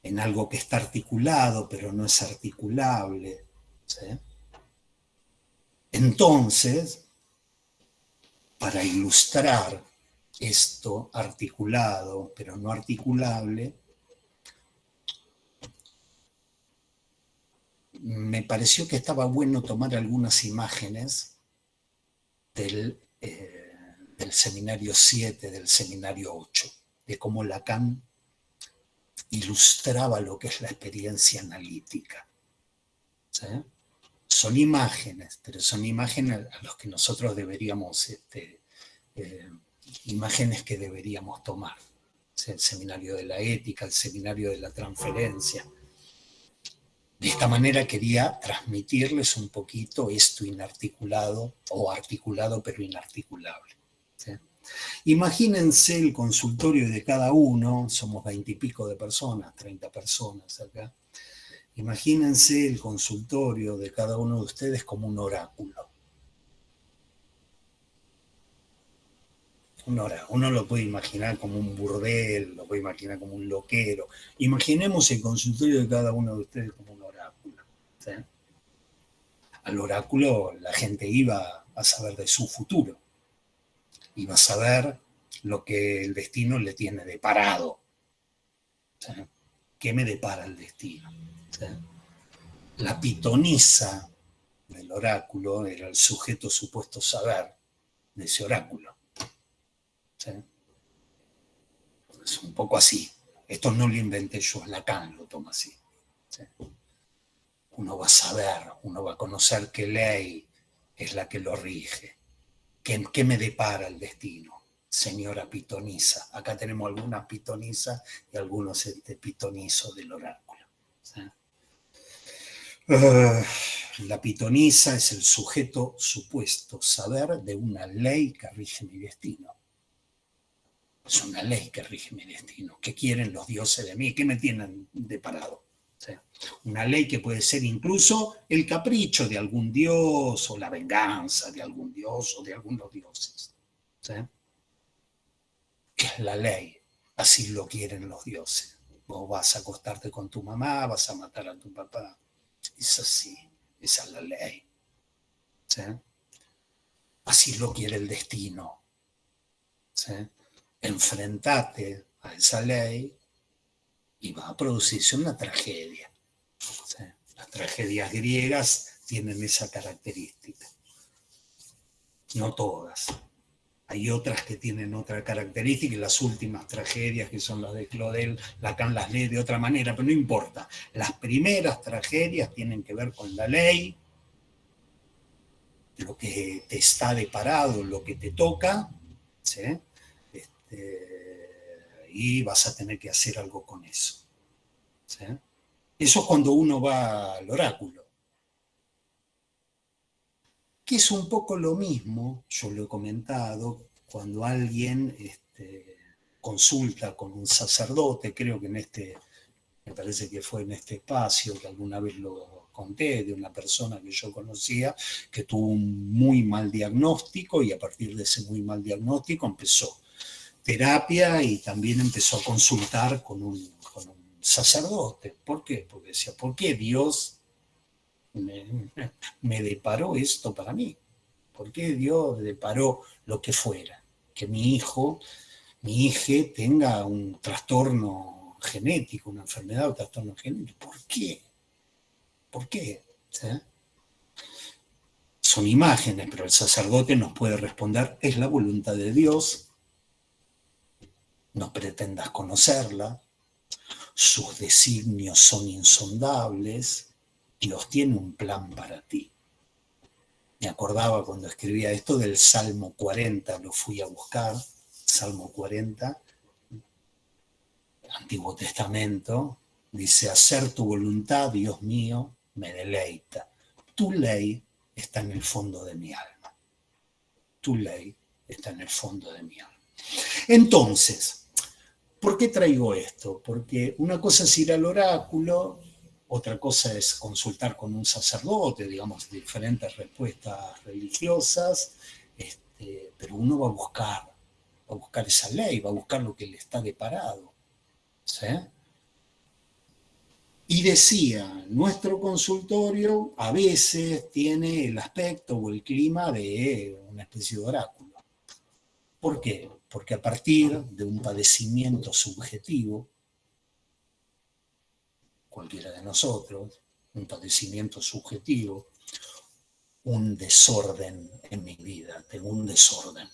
En algo que está articulado, pero no es articulable. ¿Sí? Entonces, para ilustrar esto articulado, pero no articulable, me pareció que estaba bueno tomar algunas imágenes del seminario 7, del seminario 8, de cómo Lacan ilustraba lo que es la experiencia analítica. ¿Sí? Son imágenes, pero son imágenes a las que nosotros deberíamos, imágenes que deberíamos tomar. ¿Sí? El seminario de la ética, el seminario de la transferencia. De esta manera quería transmitirles un poquito esto inarticulado, o articulado pero inarticulable. ¿Sí? Imagínense el consultorio de cada uno, somos 20 y pico de personas, 30 personas acá. Imagínense el consultorio de cada uno de ustedes como un oráculo. Uno lo puede imaginar como un burdel, lo puede imaginar como un loquero. Imaginemos el consultorio de cada uno de ustedes como un oráculo. ¿Sí? Al oráculo la gente iba a saber de su futuro. Iba a saber lo que el destino le tiene deparado. ¿Sí? ¿Qué me depara el destino? ¿Sí? La pitonisa del oráculo era el sujeto supuesto saber de ese oráculo. ¿Sí? Es un poco así. Esto no lo inventé yo, Lacan lo toma así. ¿Sí? Uno va a saber, uno va a conocer qué ley es la que lo rige. ¿Qué me depara el destino? Señora pitonisa. Acá tenemos algunas pitonisas y algunos pitonizos del oráculo. ¿Sí? La pitonisa es el sujeto supuesto saber de una ley que rige mi destino. Es una ley que rige mi destino. ¿Qué quieren los dioses de mí? ¿Qué me tienen deparado? ¿sí? Una ley que puede ser incluso el capricho de algún dios o la venganza de algún dios o de algunos dioses. ¿Sí? Es la ley, así lo quieren los dioses. Vos vas a acostarte con tu mamá, vas a matar a tu papá. Es así, esa es la ley. ¿Sí? Así lo quiere el destino. ¿Sí? Enfrentate a esa ley y va a producirse una tragedia. ¿Sí? Las tragedias griegas tienen esa característica. No todas. Hay otras que tienen otra característica y las últimas tragedias, que son las de Claudel, Lacan las lee de otra manera, pero no importa. Las primeras tragedias tienen que ver con la ley, lo que te está deparado, lo que te toca, ¿sí? Y vas a tener que hacer algo con eso. ¿Sí? Eso es cuando uno va al oráculo. Que es un poco lo mismo, yo lo he comentado, cuando alguien consulta con un sacerdote, creo que me parece que fue en este espacio que alguna vez lo conté, de una persona que yo conocía que tuvo un muy mal diagnóstico y a partir de ese muy mal diagnóstico empezó terapia y también empezó a consultar con un sacerdote. ¿Por qué? Porque decía, ¿por qué Dios me deparó esto para mí? ¿Por qué Dios deparó lo que fuera? Que mi hija tenga un trastorno genético, una enfermedad o trastorno genético. ¿Por qué? ¿Por qué? ¿Sí? Son imágenes, pero el sacerdote nos puede responder, es la voluntad de Dios, no pretendas conocerla, sus designios son insondables, Dios tiene un plan para ti. Me acordaba cuando escribía esto del Salmo 40, lo fui a buscar, Salmo 40, Antiguo Testamento, dice, hacer tu voluntad, Dios mío, me deleita. Tu ley está en el fondo de mi alma. Tu ley está en el fondo de mi alma. Entonces, ¿por qué traigo esto? Porque una cosa es ir al oráculo, otra cosa es consultar con un sacerdote, digamos, diferentes respuestas religiosas, pero uno va a buscar esa ley, va a buscar lo que le está deparado. ¿Sí? Y decía, nuestro consultorio a veces tiene el aspecto o el clima de una especie de oráculo. ¿Por qué? Porque a partir de un padecimiento subjetivo, cualquiera de nosotros, un padecimiento subjetivo, un desorden en mi vida, tengo un desorden.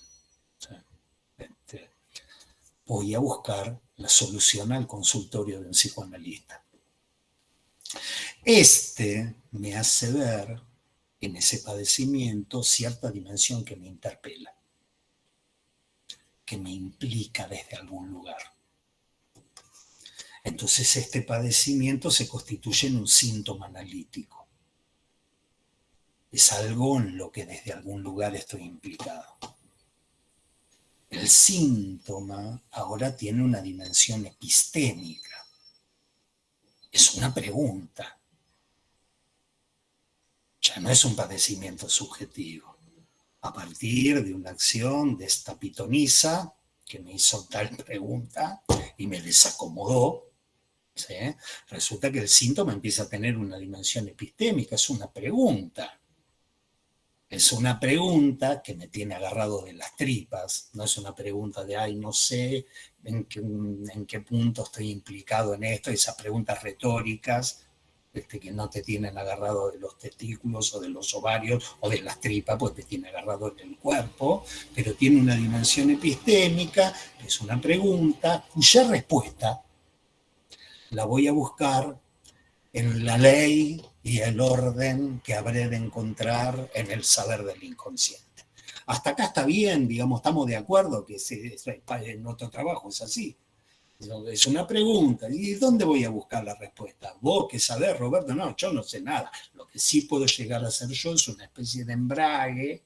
Voy a buscar la solución al consultorio de un psicoanalista. Me hace ver en ese padecimiento cierta dimensión que me interpela, que me implica desde algún lugar. Entonces este padecimiento se constituye en un síntoma analítico. Es algo en lo que desde algún lugar estoy implicado. El síntoma ahora tiene una dimensión epistémica. Es una pregunta. Ya no es un padecimiento subjetivo. A partir de una acción de esta pitonisa que me hizo tal pregunta y me desacomodó, ¿sí? Resulta que el síntoma empieza a tener una dimensión epistémica, es una pregunta. Es una pregunta que me tiene agarrado de las tripas, no es una pregunta de, ay, no sé en qué punto estoy implicado en esto, esas preguntas retóricas que no te tienen agarrado de los testículos o de los ovarios o de las tripas, pues te tiene agarrado en el cuerpo, pero tiene una dimensión epistémica, es una pregunta cuya respuesta la voy a buscar en la ley y el orden que habré de encontrar en el saber del inconsciente. Hasta acá está bien, digamos, estamos de acuerdo que en nuestro trabajo es así. Es una pregunta, ¿y dónde voy a buscar la respuesta? ¿Vos qué sabés, Roberto? No, yo no sé nada. Lo que sí puedo llegar a hacer yo es una especie de embrague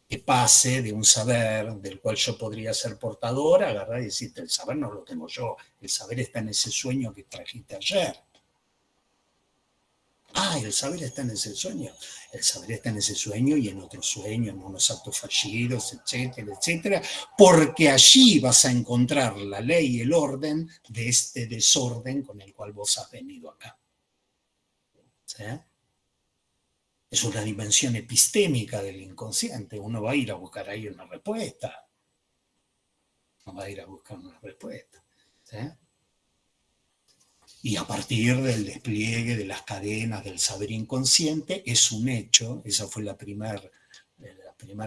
que pase de un saber del cual yo podría ser portador, agarrar y decirte, el saber no lo tengo yo, el saber está en ese sueño que trajiste ayer. Ah, el saber está en ese sueño. El saber está en ese sueño y en otros sueños, en unos actos fallidos, etcétera, etcétera, porque allí vas a encontrar la ley y el orden de este desorden con el cual vos has venido acá. ¿Sí? Es una dimensión epistémica del inconsciente. Uno va a ir a buscar ahí una respuesta. Uno va a ir a buscar una respuesta. ¿Sí? Y a partir del despliegue de las cadenas del saber inconsciente, es un hecho, esa fue la primera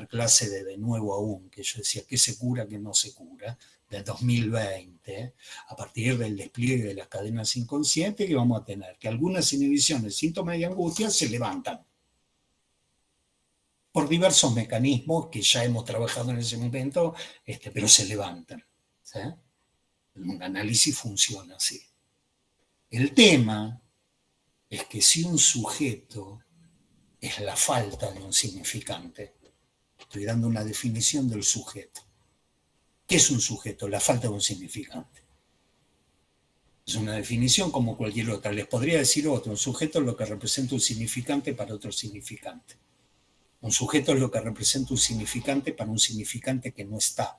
clase de Nuevo Aún, que yo decía, ¿qué se cura, qué no se cura? Del 2020, a partir del despliegue de las cadenas inconscientes, que vamos a tener que algunas inhibiciones, síntomas y angustias se levantan por diversos mecanismos que ya hemos trabajado en ese momento, pero se levantan. ¿Sí? Un análisis funciona así. El tema es que si un sujeto es la falta de un significante, estoy dando una definición del sujeto. ¿Qué es un sujeto? La falta de un significante. Es una definición como cualquier otra. Les podría decir otro, un sujeto es lo que representa un significante para otro significante. Un sujeto es lo que representa un significante para un significante que no está.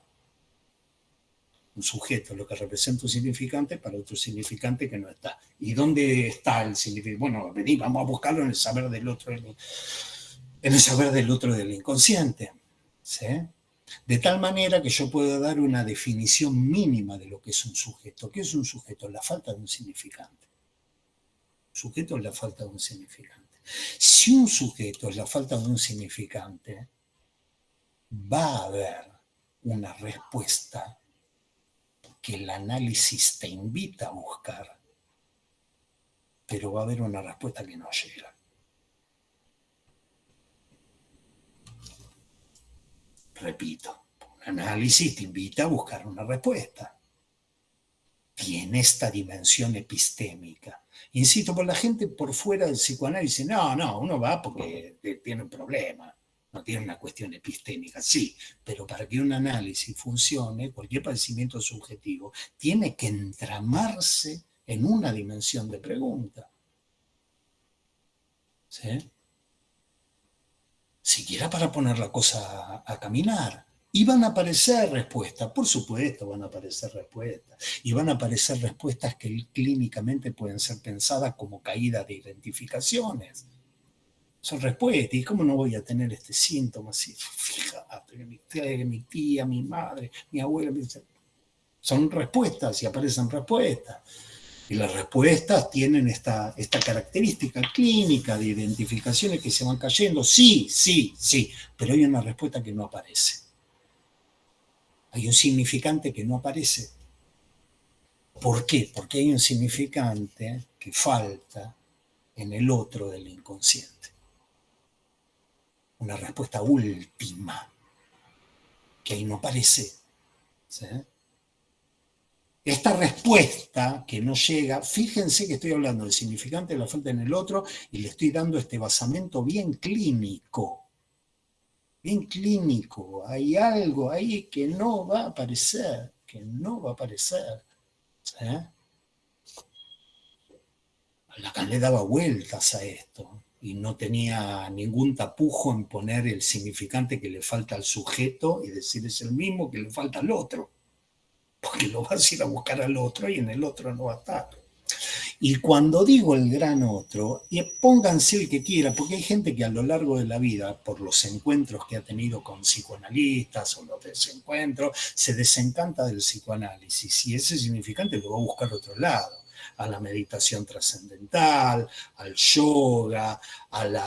Un sujeto es lo que representa un significante para otro significante que no está. ¿Y dónde está el significante? Bueno, vení, vamos a buscarlo en el saber del otro, en el saber del otro del inconsciente. ¿Sí? De tal manera que yo puedo dar una definición mínima de lo que es un sujeto. ¿Qué es un sujeto? La falta de un significante. Sujeto es la falta de un significante. Si un sujeto es la falta de un significante, va a haber una respuesta que el análisis te invita a buscar, pero va a haber una respuesta que no llega. Repito, un análisis te invita a buscar una respuesta. Tiene esta dimensión epistémica. Insisto, por la gente por fuera del psicoanálisis, no, uno va porque tiene un problema, no tiene una cuestión epistémica, sí, pero para que un análisis funcione, cualquier padecimiento subjetivo tiene que entramarse en una dimensión de pregunta. ¿Sí? Siquiera para poner la cosa a caminar. Y van a aparecer respuestas, por supuesto van a aparecer respuestas. Y van a aparecer respuestas que clínicamente pueden ser pensadas como caída de identificaciones. Son respuestas. ¿Y cómo no voy a tener este síntoma? Si, fíjate, mi tía, mi madre, mi abuela, son respuestas y aparecen respuestas. Y las respuestas tienen esta característica clínica de identificaciones que se van cayendo. Sí, pero hay una respuesta que no aparece. Hay un significante que no aparece. ¿Por qué? Porque hay un significante que falta en el otro del inconsciente. Una respuesta última que ahí no aparece. ¿Sí? Esta respuesta que no llega, fíjense que estoy hablando del significante de la falta en el otro y le estoy dando este basamento bien clínico. Bien clínico. Hay algo ahí que no va a aparecer, ¿Sí? Lacan le daba vueltas a esto y no tenía ningún tapujo en poner el significante que le falta al sujeto y decir es el mismo que le falta al otro. Porque lo vas a ir a buscar al otro y en el otro no va a estar. Y cuando digo el gran otro, y pónganse el que quiera, porque hay gente que a lo largo de la vida, por los encuentros que ha tenido con psicoanalistas o los desencuentros, se desencanta del psicoanálisis y ese significante lo va a buscar a otro lado, a la meditación trascendental, al yoga, al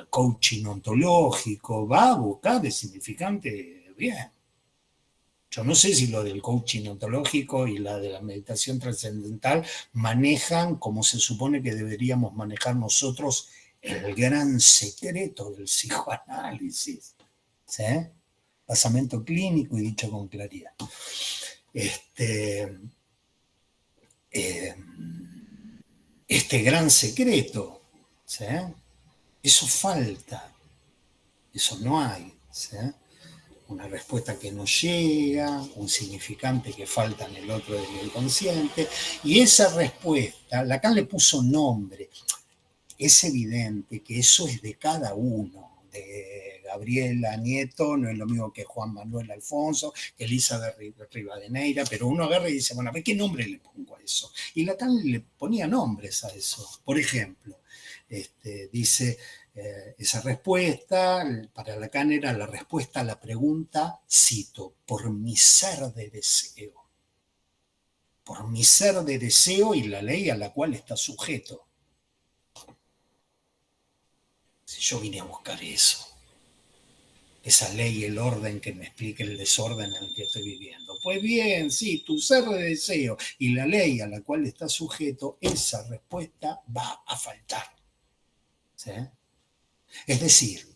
coaching ontológico, va a buscar el significante bien. Yo no sé si lo del coaching ontológico y la de la meditación trascendental manejan como se supone que deberíamos manejar nosotros el gran secreto del psicoanálisis. ¿Sí? Basamento clínico y dicho con claridad. Este gran secreto, ¿sí? Eso falta, eso no hay. ¿Sí? una respuesta que no llega, un significante que falta en el otro del inconsciente, y esa respuesta, Lacan le puso nombre. Es evidente que eso es de cada uno, de Gabriela Nieto, no es lo mismo que Juan Manuel Alfonso, que Elizabeth Rivadeneira, pero uno agarra y dice, bueno, a ver qué nombre le pongo a eso. Y Lacan le ponía nombres a eso. Por ejemplo, dice, esa respuesta, para Lacan era la respuesta a la pregunta, cito, por mi ser de deseo. Por mi ser de deseo y la ley a la cual está sujeto. Si yo vine a buscar eso, esa ley, el orden que me explique el desorden en el que estoy viviendo. Pues bien, sí, tu ser de deseo y la ley a la cual está sujeto, esa respuesta va a faltar. ¿Sí? Es decir,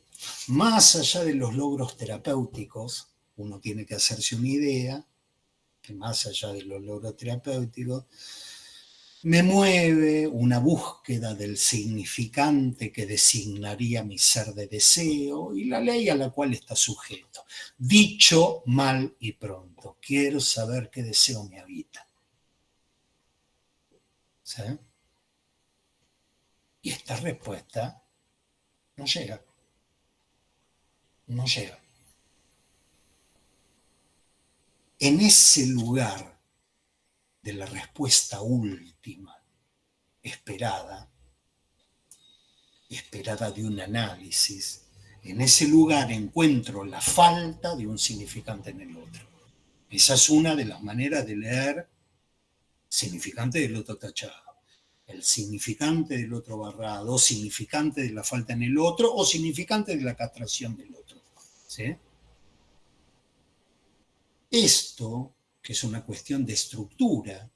más allá de los logros terapéuticos, uno tiene que hacerse una idea que más allá de los logros terapéuticos, me mueve una búsqueda del significante que designaría mi ser de deseo y la ley a la cual está sujeto. Dicho mal y pronto, quiero saber qué deseo me habita. ¿Sí? Y esta respuesta no llega. No llega. En ese lugar de la respuesta última, esperada de un análisis, en ese lugar encuentro la falta de un significante en el otro. Esa es una de las maneras de leer significante del otro tachado. El significante del otro barrado, significante de la falta en el otro o significante de la castración del otro. ¿Sí? Esto, que es una cuestión de estructura,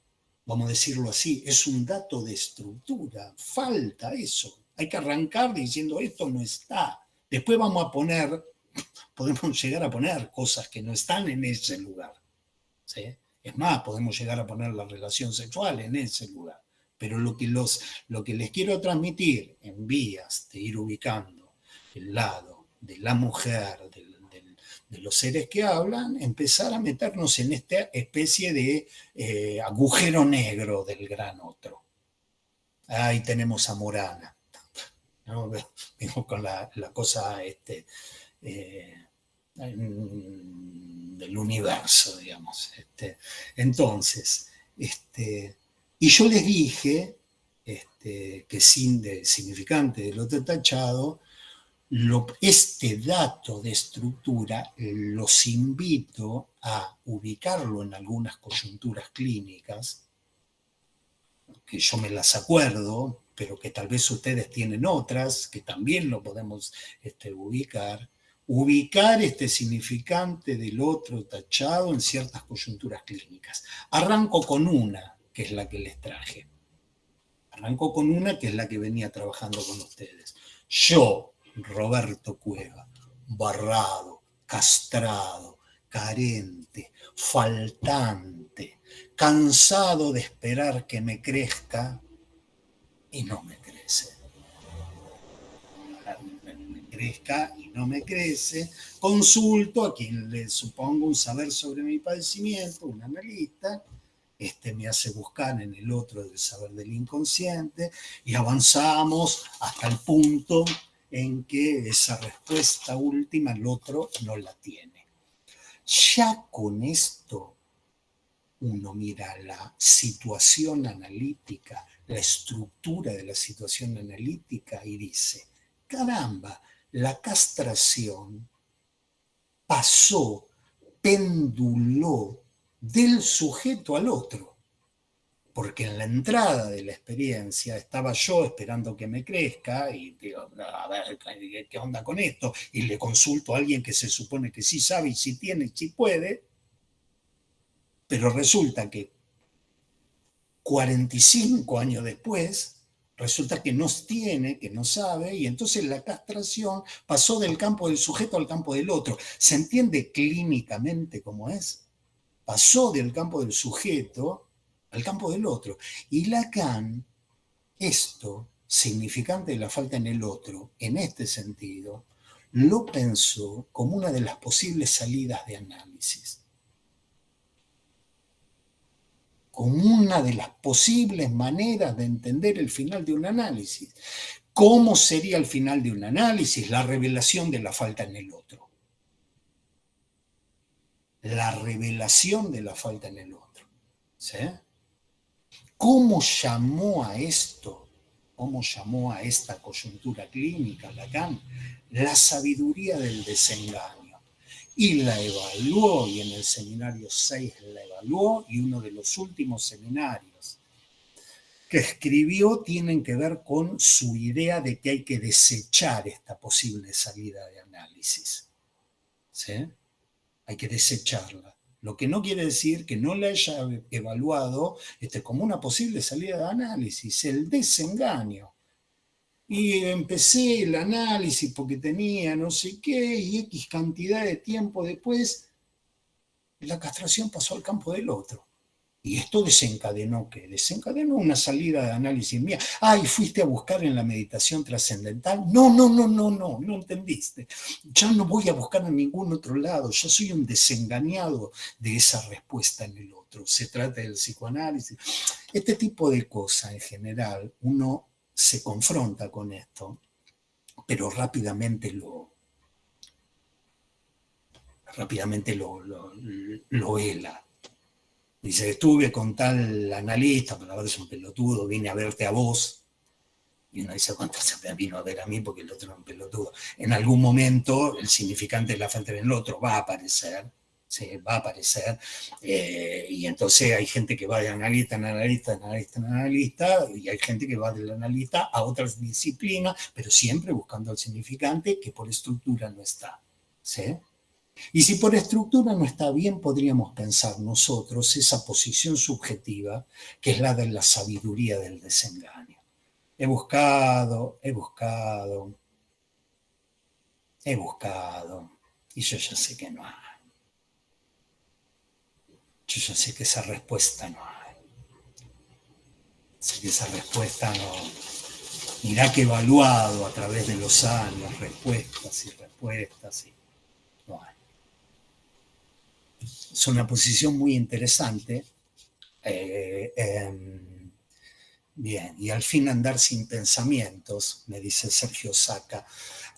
vamos a decirlo así, es un dato de estructura, falta eso. Hay que arrancar diciendo esto no está. Después vamos a poner, podemos llegar a poner cosas que no están en ese lugar. ¿Sí? Es más, podemos llegar a poner la relación sexual en ese lugar. Pero lo que les quiero transmitir en vías de ir ubicando el lado de la mujer, de los seres que hablan, empezar a meternos en esta especie de agujero negro del gran otro. Ahí tenemos a Morana, ¿no? Vengo con la cosa del universo, digamos. Entonces, y yo les dije que sin de significante del otro tachado, este dato de estructura los invito a ubicarlo en algunas coyunturas clínicas, que yo me las acuerdo, pero que tal vez ustedes tienen otras, que también lo podemos ubicar este significante del otro tachado en ciertas coyunturas clínicas. Arranco con una, que es la que les traje. Arranco con una, que es la que venía trabajando con ustedes. Yo, Roberto Cueva, barrado, castrado, carente, faltante, cansado de esperar que me crezca y no me crece. Me crezca y no me crece. Consulto a quien le supongo un saber sobre mi padecimiento, un analista. Me hace buscar en el otro el saber del inconsciente y avanzamos hasta el punto en que esa respuesta última el otro no la tiene. Ya con esto uno mira la situación analítica, la estructura de la situación analítica y dice, caramba, la castración pasó, penduló del sujeto al otro, porque en la entrada de la experiencia estaba yo esperando que me crezca y digo, a ver, ¿qué onda con esto? Y le consulto a alguien que se supone que sí sabe y sí tiene y sí puede, pero resulta que 45 años después, resulta que no tiene, que no sabe, y entonces la castración pasó del campo del sujeto al campo del otro. ¿Se entiende clínicamente cómo es? Pasó del campo del sujeto al campo del otro. Y Lacan, esto, significante de la falta en el otro, en este sentido, lo pensó como una de las posibles salidas de análisis. Como una de las posibles maneras de entender el final de un análisis. ¿Cómo sería el final de un análisis? La revelación de la falta en el otro. La revelación de la falta en el otro. ¿Sí? ¿Cómo llamó a esto? ¿Cómo llamó a esta coyuntura clínica Lacan? La sabiduría del desengaño. Y la evaluó, y en el seminario 6 la evaluó, y uno de los últimos seminarios que escribió tienen que ver con su idea de que hay que desechar esta posible salida de análisis. ¿Sí? Hay que desecharla. Lo que no quiere decir que no la haya evaluado como una posible salida de análisis, el desengaño. Y empecé el análisis porque tenía no sé qué, y X cantidad de tiempo después, la castración pasó al campo del otro. Y esto desencadenó, ¿qué? Desencadenó una salida de análisis mía. Ay, ¿fuiste a buscar en la meditación trascendental? No entendiste. Ya no voy a buscar en ningún otro lado. Yo soy un desengañado de esa respuesta en el otro. Se trata del psicoanálisis. Este tipo de cosas, en general, uno se confronta con esto, pero rápidamente lo hela. Dice, estuve con tal analista, pero ahora es un pelotudo, vine a verte a vos. Y uno dice, ¿cuántas se vino a ver a mí? Porque el otro era un pelotudo. En algún momento, el significante de la falta en el otro va a aparecer. Sí, va a aparecer. Y entonces hay gente que va de analista en analista, y hay gente que va del analista a otras disciplinas, pero siempre buscando el significante que por estructura no está. ¿Sí? Y si por estructura no está bien, podríamos pensar nosotros esa posición subjetiva que es la de la sabiduría del desengaño. He buscado, y yo ya sé que no hay. Yo ya sé que esa respuesta no hay. Sé que esa respuesta no. Mirá que he evaluado a través de los años respuestas y no hay. Es una posición muy interesante. Bien, y al fin andar sin pensamientos, me dice Sergio Saca.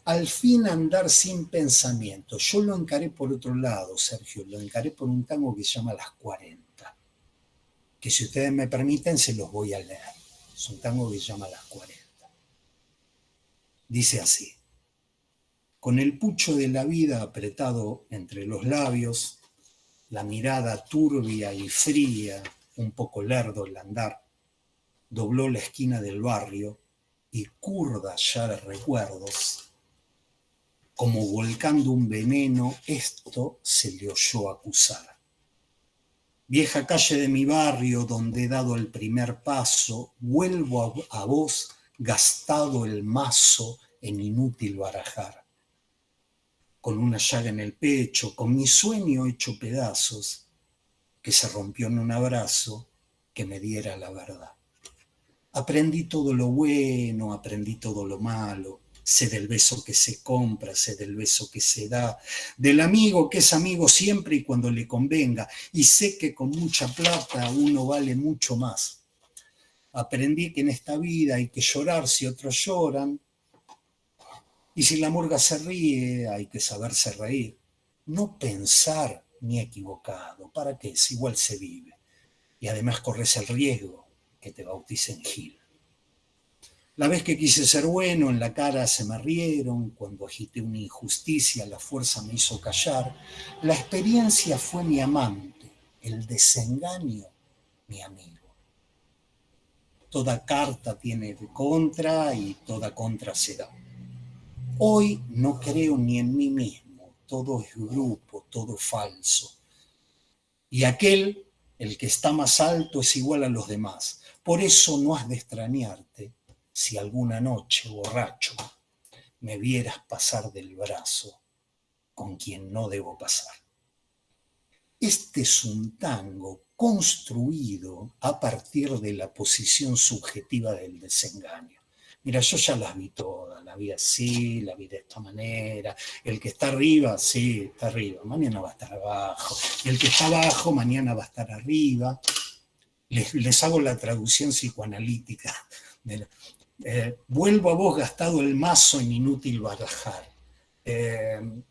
Al fin andar sin pensamientos. Yo lo encaré por otro lado, Sergio, lo encaré por un tango que se llama Las 40, que si ustedes me permiten se los voy a leer. Es un tango que se llama Las 40. Dice así: con el pucho de la vida apretado entre los labios, la mirada turbia y fría, un poco lerdo el andar, dobló la esquina del barrio y curda ya de recuerdos, como volcando un veneno, esto se le oyó acusar. Vieja calle de mi barrio donde he dado el primer paso, vuelvo a vos gastado el mazo en inútil barajar. Con una llaga en el pecho, con mi sueño hecho pedazos, que se rompió en un abrazo que me diera la verdad. Aprendí todo lo bueno, aprendí todo lo malo, sé del beso que se compra, sé del beso que se da, del amigo que es amigo siempre y cuando le convenga, y sé que con mucha plata uno vale mucho más. Aprendí que en esta vida hay que llorar si otros lloran, y si la murga se ríe hay que saberse reír. No pensar ni equivocado, ¿para qué? Si igual se vive. Y además corres el riesgo que te bauticen Gil. La vez que quise ser bueno, en la cara se me rieron, cuando agité una injusticia, la fuerza me hizo callar. La experiencia fue mi amante, el desengaño mi amigo. Toda carta tiene de contra y toda contra se da. Hoy no creo ni en mí mismo, todo es grupo, todo falso. Y aquel, el que está más alto, es igual a los demás. Por eso no has de extrañarte si alguna noche, borracho, me vieras pasar del brazo con quien no debo pasar. Este es un tango construido a partir de la posición subjetiva del desengaño. Mira, yo ya las vi todas, la vi así, la vi de esta manera. El que está arriba, sí, está arriba, mañana va a estar abajo. Y el que está abajo, mañana va a estar arriba. Les hago la traducción psicoanalítica. Vuelvo a vos gastado el mazo en inútil barajar. En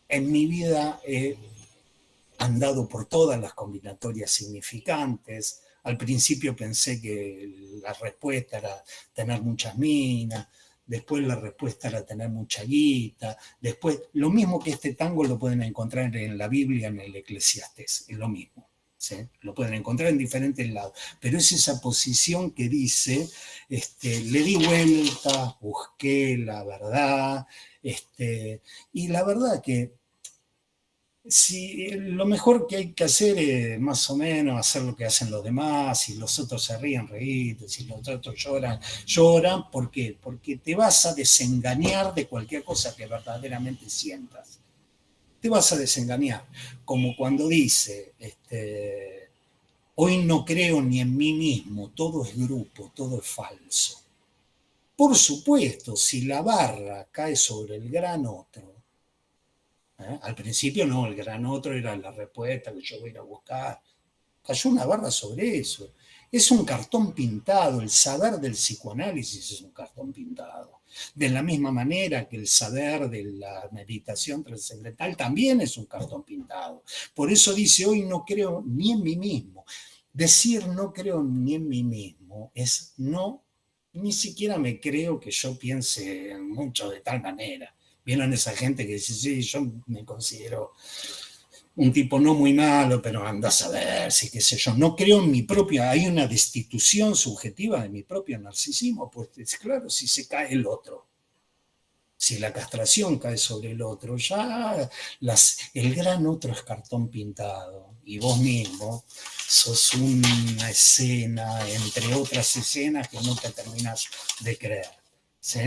mi vida he andado por todas las combinatorias significantes. Al principio pensé que la respuesta era tener muchas minas, después la respuesta era tener mucha guita, después lo mismo que este tango lo pueden encontrar en la Biblia, en el Eclesiastés, es lo mismo. ¿Sí? Lo pueden encontrar en diferentes lados, pero es esa posición que dice, le di vuelta, busqué la verdad, y la verdad que si lo mejor que hay que hacer es más o menos hacer lo que hacen los demás, si los otros se ríen, reír, si los otros lloran, lloran, ¿por qué? Porque te vas a desengañar de cualquier cosa que verdaderamente sientas. Te vas a desengañar, como cuando dice, hoy no creo ni en mí mismo, todo es grupo, todo es falso. Por supuesto, si la barra cae sobre el gran otro, al principio no, el gran otro era la respuesta que yo voy a ir a buscar. Cayó una barra sobre eso. Es un cartón pintado, el saber del psicoanálisis es un cartón pintado. De la misma manera que el saber de la meditación trascendental también es un cartón pintado. Por eso dice, hoy no creo ni en mí mismo. Decir no creo ni en mí mismo es no, ni siquiera me creo que yo piense mucho de tal manera. ¿Vieron esa gente que dice, sí, yo me considero un tipo no muy malo, pero andás a ver, si qué sé yo, no creo en mi propia, hay una destitución subjetiva de mi propio narcisismo, pues es claro, si se cae el otro, si la castración cae sobre el otro, ya el gran otro es cartón pintado, y vos mismo sos una escena entre otras escenas que no te terminas de creer, ¿sí?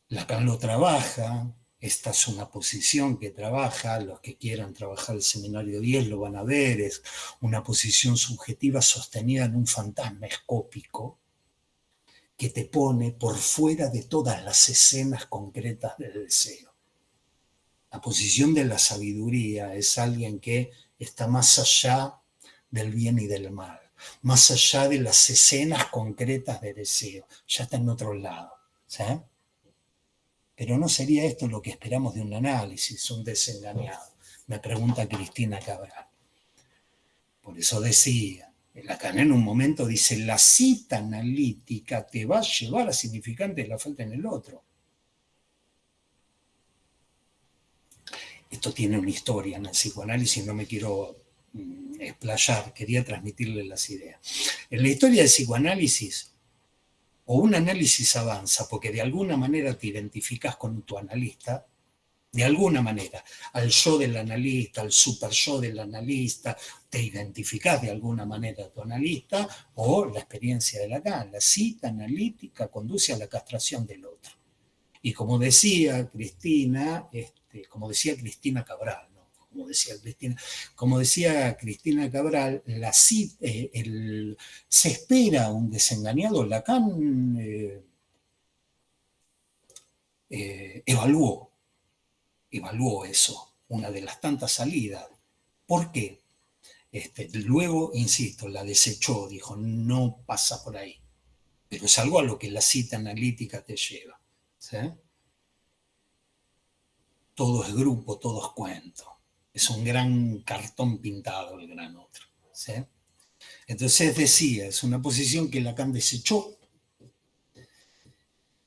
Lacan lo trabaja, esta es una posición que trabaja, los que quieran trabajar el seminario 10 lo van a ver, es una posición subjetiva sostenida en un fantasma escópico que te pone por fuera de todas las escenas concretas del deseo. La posición de la sabiduría es alguien que está más allá del bien y del mal, más allá de las escenas concretas de deseo, ya está en otro lado, ¿sí? Pero no sería esto lo que esperamos de un análisis, un desengañado, me pregunta Cristina Cabral. Por eso decía, Lacan en un momento dice, la cita analítica te va a llevar a significante de la falta en el otro. Esto tiene una historia en el psicoanálisis, no me quiero explayar, quería transmitirle las ideas. En la historia del psicoanálisis, o un análisis avanza porque de alguna manera te identificas con tu analista, de alguna manera, al yo del analista, al super yo del analista, te identificás de alguna manera a tu analista, o la experiencia de Lacan, la cita analítica conduce a la castración del otro. Y como decía Cristina, como decía Cristina Cabral, ¿no? Como decía Cristina Cabral, se espera un desengañado. Lacan evaluó eso, una de las tantas salidas. ¿Por qué? Luego, insisto, la desechó, dijo, no pasa por ahí. Pero es algo a lo que la cita analítica te lleva. ¿Sí? Todo es grupo, todo es cuento. Es un gran cartón pintado el gran otro. ¿Sí? Entonces decía, es una posición que Lacan desechó.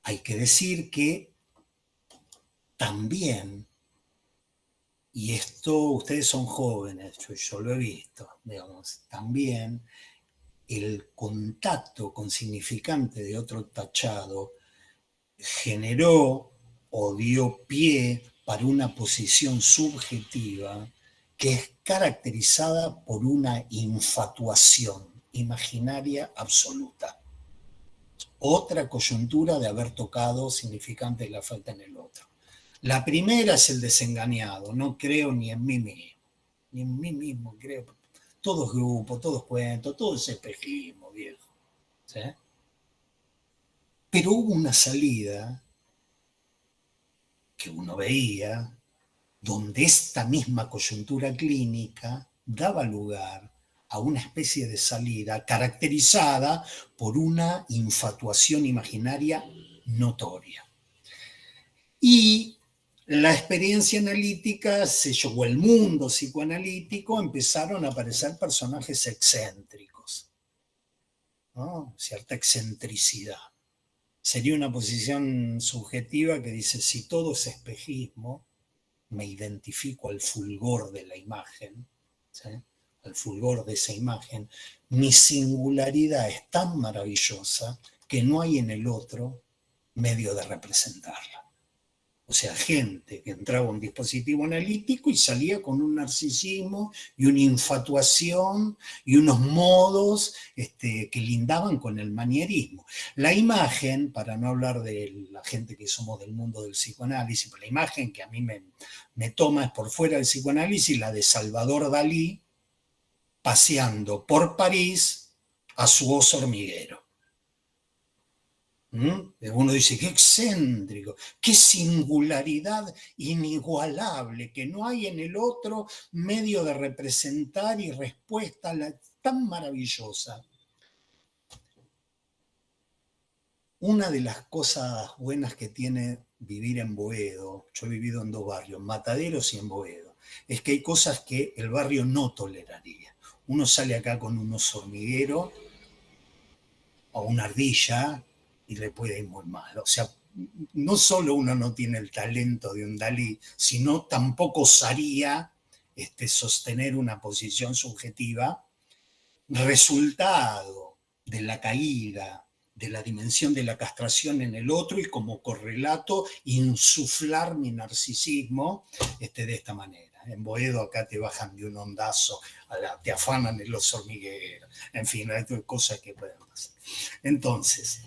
Hay que decir que también, y esto ustedes son jóvenes, yo lo he visto, digamos, también el contacto con significante de otro tachado generó o dio pie para una posición subjetiva que es caracterizada por una infatuación imaginaria absoluta. Otra coyuntura de haber tocado significante de la falta en el otro. La primera es el desengañado, no creo ni en mí mismo, ni en mí mismo creo. Todo es grupo, todo es cuento, todo es espejismo, viejo. ¿Sí? Pero hubo una salida que uno veía donde esta misma coyuntura clínica daba lugar a una especie de salida caracterizada por una infatuación imaginaria notoria. Y la experiencia analítica se llevó, el mundo psicoanalítico, empezaron a aparecer personajes excéntricos, ¿no? Cierta excentricidad. Sería una posición subjetiva que dice, si todo es espejismo, me identifico al fulgor de la imagen, ¿sí? Al fulgor de esa imagen, mi singularidad es tan maravillosa que no hay en el otro medio de representarla. O sea, gente que entraba a un dispositivo analítico y salía con un narcisismo y una infatuación y unos modos que lindaban con el manierismo. La imagen, para no hablar de la gente que somos del mundo del psicoanálisis, pero la imagen que a mí me toma es por fuera del psicoanálisis, la de Salvador Dalí paseando por París a su oso hormiguero. Uno dice, qué excéntrico, qué singularidad inigualable, que no hay en el otro medio de representar y respuesta tan maravillosa. Una de las cosas buenas que tiene vivir en Boedo, yo he vivido en dos barrios, Mataderos y en Boedo, es que hay cosas que el barrio no toleraría. Uno sale acá con un oso hormiguero o una ardilla y le puede ir muy mal. O sea, no solo uno no tiene el talento de un Dalí, sino tampoco osaría sostener una posición subjetiva, resultado de la caída de la dimensión de la castración en el otro y como correlato insuflar mi narcisismo de esta manera. En Boedo acá te bajan de un ondazo, te afanan en los hormigueros, en fin, hay cosas que pueden pasar. Entonces,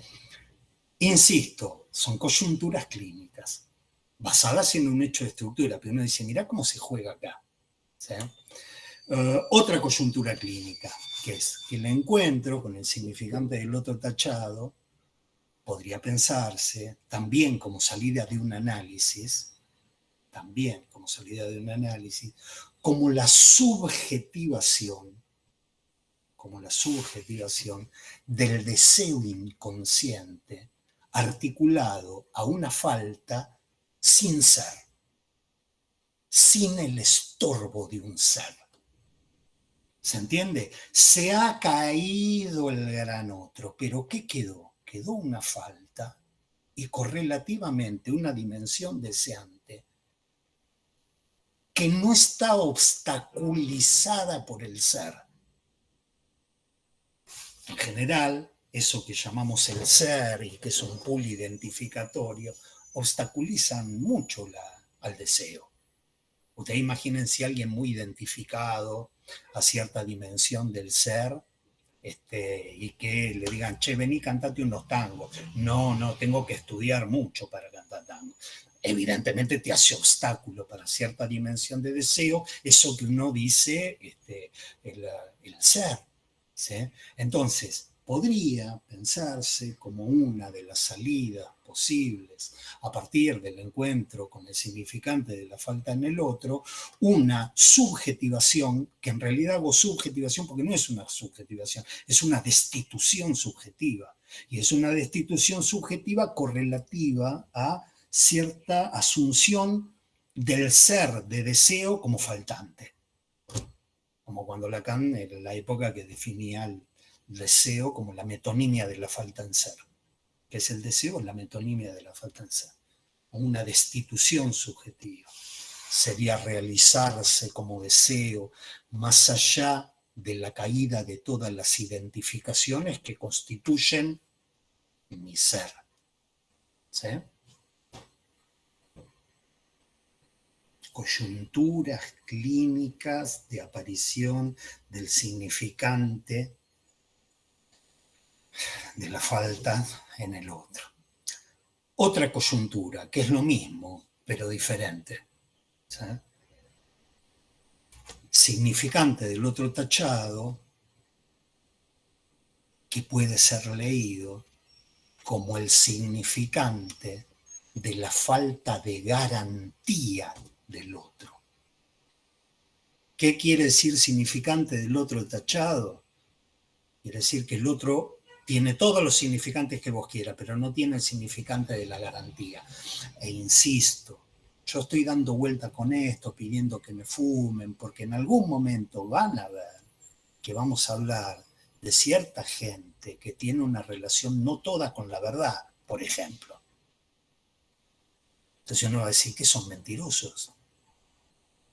insisto, son coyunturas clínicas, basadas en un hecho de estructura, pero uno dice, mirá cómo se juega acá. ¿Sí? Otra coyuntura clínica, que es que el encuentro con el significante del otro tachado podría pensarse también como salida de un análisis, como la subjetivación del deseo inconsciente articulado a una falta sin ser, sin el estorbo de un ser. ¿Se entiende? Se ha caído el gran otro, pero ¿qué quedó? Quedó una falta y correlativamente una dimensión deseante que no está obstaculizada por el ser. En general, eso que llamamos el ser y que es un pool identificatorio, obstaculizan mucho al deseo. Ustedes imaginen si alguien muy identificado a cierta dimensión del ser y que le digan, che, vení, cantate unos tangos. No, tengo que estudiar mucho para cantar tangos. Evidentemente te hace obstáculo para cierta dimensión de deseo, eso que uno dice, el ser. ¿Sí? Entonces, podría pensarse como una de las salidas posibles a partir del encuentro con el significante de la falta en el otro, una subjetivación, que en realidad hago subjetivación porque no es una subjetivación, es una destitución subjetiva. Y es una destitución subjetiva correlativa a cierta asunción del ser de deseo como faltante. Como cuando Lacan, en la época que definía el deseo como la metonimia de la falta en ser, que es el deseo, la metonimia de la falta en ser, una destitución subjetiva. Sería realizarse como deseo más allá de la caída de todas las identificaciones que constituyen mi ser. ¿Sí? Coyunturas clínicas de aparición del significante de la falta en el otro. Otra coyuntura, que es lo mismo, pero diferente. ¿Sí? Significante del otro tachado, que puede ser leído como el significante de la falta de garantía del otro. ¿Qué quiere decir significante del otro tachado? Quiere decir que el otro tiene todos los significantes que vos quieras, pero no tiene el significante de la garantía. E insisto, yo estoy dando vuelta con esto, pidiendo que me fumen, porque en algún momento van a ver que vamos a hablar de cierta gente que tiene una relación no toda con la verdad, por ejemplo. Entonces uno va a decir que son mentirosos.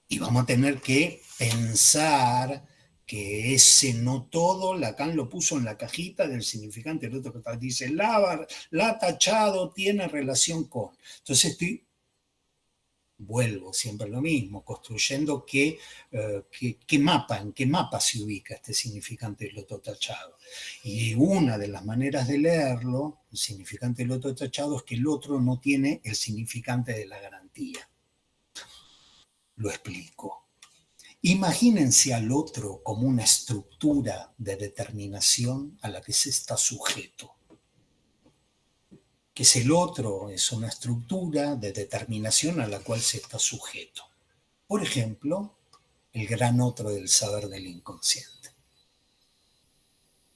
Y vamos a tener que pensar que ese no todo, Lacan lo puso en la cajita del significante, el otro que dice, la tachado tiene relación con. Entonces vuelvo siempre a lo mismo, construyendo en qué mapa se ubica este significante del otro tachado. Y una de las maneras de leerlo, el significante del otro tachado, es que el otro no tiene el significante de la garantía. Lo explico. Imagínense al otro como una estructura de determinación a la que se está sujeto. Que es el otro, es una estructura de determinación a la cual se está sujeto. Por ejemplo, el gran otro del saber del inconsciente.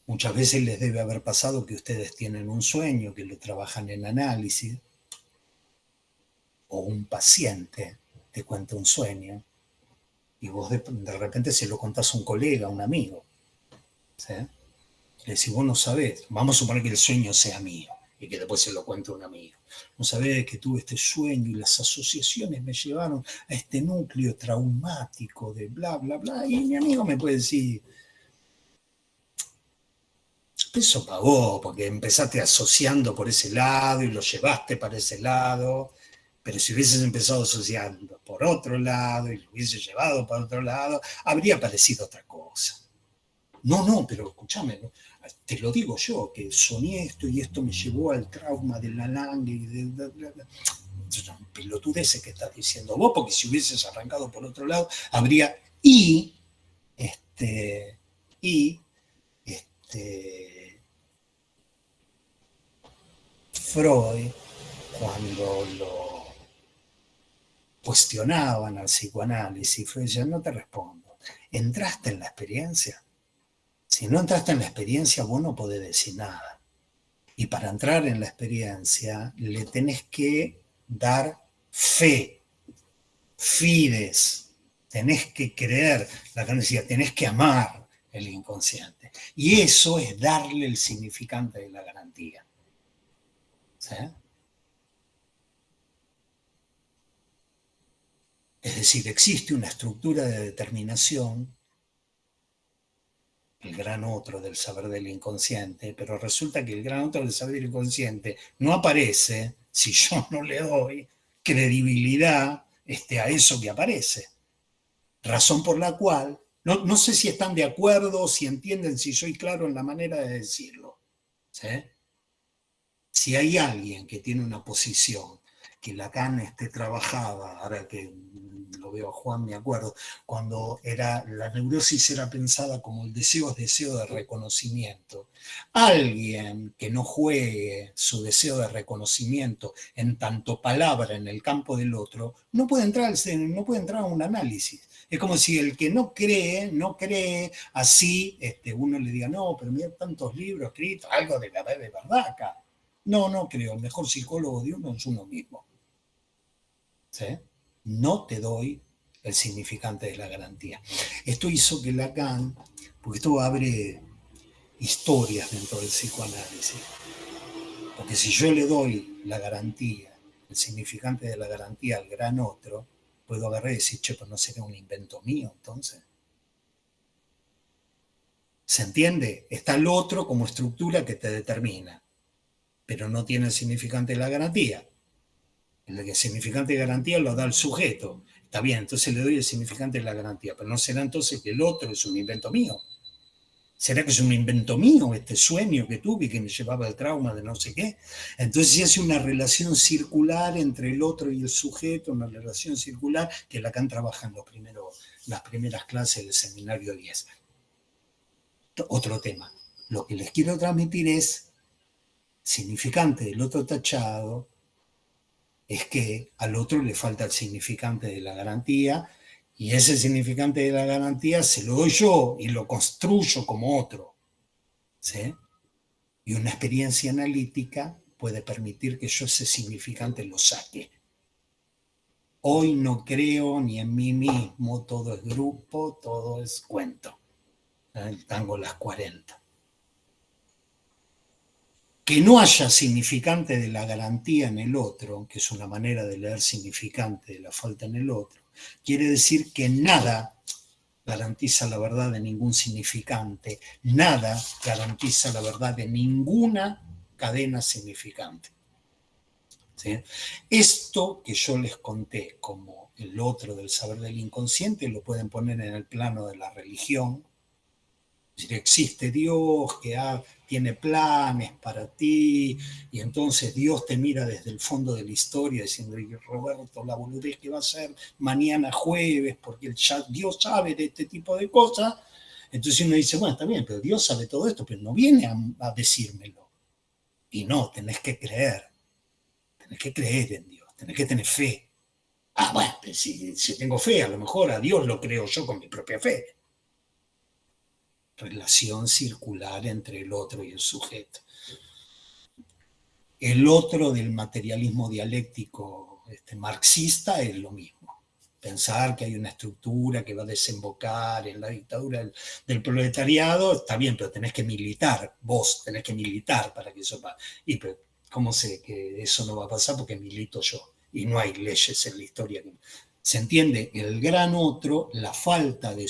Muchas veces les debe haber pasado que ustedes tienen un sueño, que lo trabajan en análisis, o un paciente te cuenta un sueño, y vos de repente se lo contás a un colega, a un amigo. ¿Sí? Le decís, vos no sabés, vamos a suponer que el sueño sea mío y que después se lo cuente a un amigo. No sabés que tuve este sueño y las asociaciones me llevaron a este núcleo traumático de bla, bla, bla. Y mi amigo me puede decir, eso para vos, porque empezaste asociando por ese lado y lo llevaste para ese lado. Pero si hubieses empezado asociando por otro lado y lo hubieses llevado para otro lado, habría parecido otra cosa. No, pero escúchame, ¿no? Te lo digo yo, que soñé esto y esto me llevó al trauma de la langue y de pelotudeces que estás diciendo vos, porque si hubieses arrancado por otro lado, habría... Freud, cuando lo cuestionaban al psicoanálisis, Freud decía, no te respondo. ¿Entraste en la experiencia? Si no entraste en la experiencia, vos no podés decir nada. Y para entrar en la experiencia, le tenés que dar fe, fides, tenés que creer, la decía, tenés que amar el inconsciente. Y eso es darle el significante de la garantía. ¿Sí? Es decir, existe una estructura de determinación, el gran otro del saber del inconsciente, pero resulta que el gran otro del saber del inconsciente no aparece si yo no le doy credibilidad a eso que aparece. Razón por la cual, no sé si están de acuerdo, si entienden, si soy claro en la manera de decirlo. ¿Sí? Si hay alguien que tiene una posición que Lacan trabajaba, ahora que lo veo a Juan, me acuerdo, cuando la neurosis era pensada como el deseo es deseo de reconocimiento. Alguien que no juegue su deseo de reconocimiento en tanto palabra en el campo del otro, no puede entrar a un análisis. Es como si el que no cree, así uno le diga, no, pero mira tantos libros escritos, algo debe haber de verdad acá. No creo, el mejor psicólogo de uno es uno mismo. ¿Sí? No te doy el significante de la garantía. Esto hizo que Lacan, porque esto abre historias dentro del psicoanálisis, porque si yo le doy la garantía, el significante de la garantía al gran otro, puedo agarrar y decir, che, pues no sería un invento mío, entonces. ¿Se entiende? Está el otro como estructura que te determina, pero no tiene el significante de la garantía. El significante de garantía lo da el sujeto. Está bien, entonces le doy el significante de la garantía, pero no será entonces que el otro es un invento mío. ¿Será que es un invento mío este sueño que tuve que me llevaba al trauma de no sé qué? Entonces se hace una relación circular entre el otro y el sujeto, una relación circular que Lacan trabaja en las primeras clases del seminario 10. Otro tema. Lo que les quiero transmitir es Significante del otro tachado es que al otro le falta el significante de la garantía, y ese significante de la garantía se lo doy yo y lo construyo como otro. ¿Sí? Y una experiencia analítica puede permitir que yo ese significante lo saque. Hoy no creo ni en mí mismo, todo es grupo, todo es cuento. El tango Las 40. Que no haya significante de la garantía en el otro, que es una manera de leer significante de la falta en el otro, quiere decir que nada garantiza la verdad de ningún significante, nada garantiza la verdad de ninguna cadena significante. ¿Sí? Esto que yo les conté como el otro del saber del inconsciente lo pueden poner en el plano de la religión. Es decir, existe Dios que tiene planes para ti, y entonces Dios te mira desde el fondo de la historia diciendo: Roberto, la boludez que va a ser mañana jueves, porque Dios sabe de este tipo de cosas. Entonces uno dice: bueno, está bien, pero Dios sabe todo esto, pero no viene a decírmelo. Y no, tenés que creer en Dios, tenés que tener fe. Bueno, pues si tengo fe, a lo mejor a Dios lo creo yo con mi propia fe. Relación circular entre el otro y el sujeto. El otro del materialismo dialéctico marxista es lo mismo. Pensar que hay una estructura que va a desembocar en la dictadura del proletariado, está bien, pero tenés que militar, vos tenés que militar para que eso pase. Y pero, ¿cómo sé que eso no va a pasar? Porque milito yo, y no hay leyes en la historia. ¿Se entiende? El gran otro, la falta del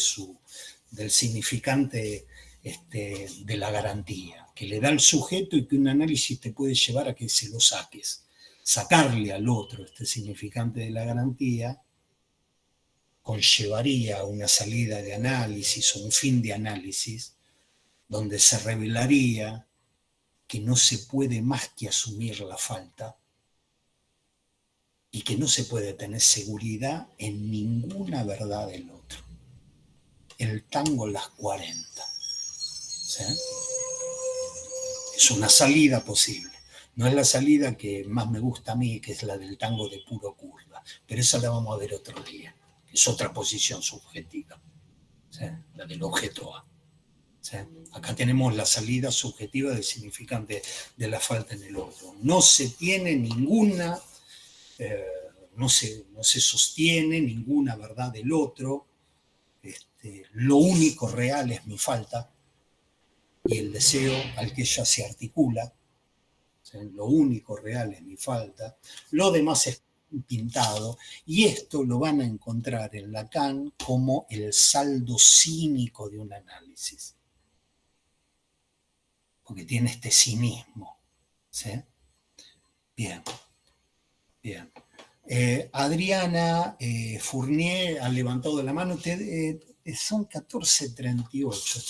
significante de la garantía, que le da al sujeto y que un análisis te puede llevar a que se lo saques. Sacarle al otro este significante de la garantía conllevaría una salida de análisis o un fin de análisis donde se revelaría que no se puede más que asumir la falta y que no se puede tener seguridad en ninguna verdad del otro. El tango Las 40. ¿Sí? Es una salida posible. No es la salida que más me gusta a mí, que es la del tango de puro curva, pero esa la vamos a ver otro día. Es otra posición subjetiva, ¿sí? La del objeto A. ¿Sí? Acá tenemos la salida subjetiva del significante de la falta en el otro. No se tiene ninguna, no se sostiene ninguna verdad del otro. Lo único real es mi falta y el deseo al que ella se articula. ¿Sí? Lo único real es mi falta. Lo demás es pintado, y esto lo van a encontrar en Lacan como el saldo cínico de un análisis, porque tiene este cinismo. ¿Sí? Bien, bien. Adriana Fournier ha levantado la mano. Son 14:38.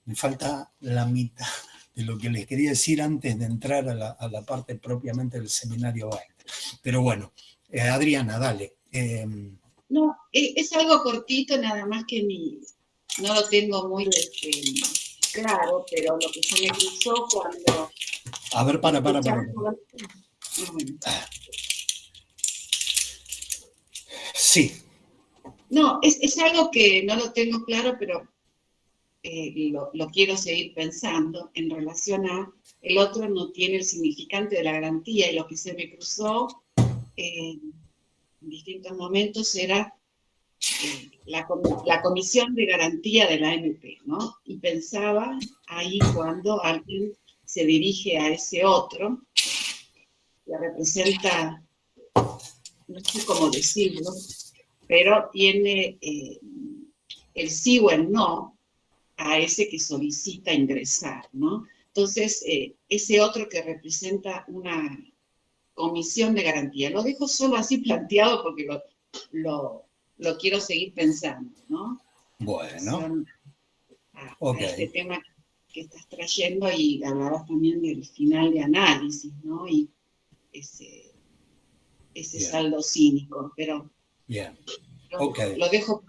Me falta la mitad de lo que les quería decir antes de entrar a la parte propiamente del seminario 20. Pero bueno, Adriana, dale. No, es algo cortito, nada más que no lo tengo muy claro, pero lo que se me cruzó cuando... A ver, para. Sí. No, es algo que no lo tengo claro, pero lo quiero seguir pensando en relación a el otro no tiene el significante de la garantía, y lo que se me cruzó en distintos momentos era la comisión de garantía de la AMP, ¿no? Y pensaba ahí cuando alguien se dirige a ese otro, que representa, no sé cómo decirlo, pero tiene el sí o el no a ese que solicita ingresar, ¿no? Entonces, ese otro que representa una comisión de garantía, lo dejo solo así planteado porque lo quiero seguir pensando, ¿no? Bueno. A este tema que estás trayendo, y hablabas también del final de análisis, ¿no? Y ese saldo cínico, pero... Bien. Ok. Lo dejo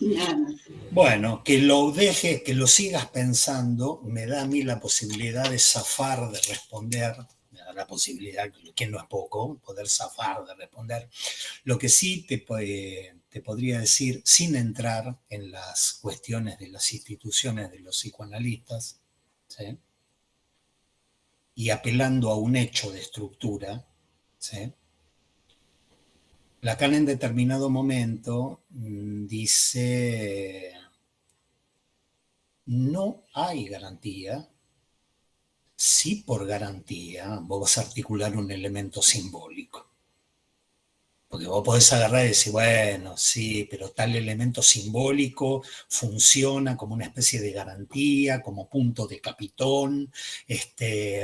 nada más. Bueno, que lo dejes, que lo sigas pensando, me da a mí la posibilidad de zafar, de responder, me da la posibilidad, que no es poco, poder zafar, de responder. Lo que sí te podría decir, sin entrar en las cuestiones de las instituciones de los psicoanalistas, ¿sí? Y apelando a un hecho de estructura, ¿sí? Lacan en determinado momento dice, no hay garantía, si por garantía vos vas a articular un elemento simbólico. Porque vos podés agarrar y decir, bueno, sí, pero tal elemento simbólico funciona como una especie de garantía, como punto de capitón,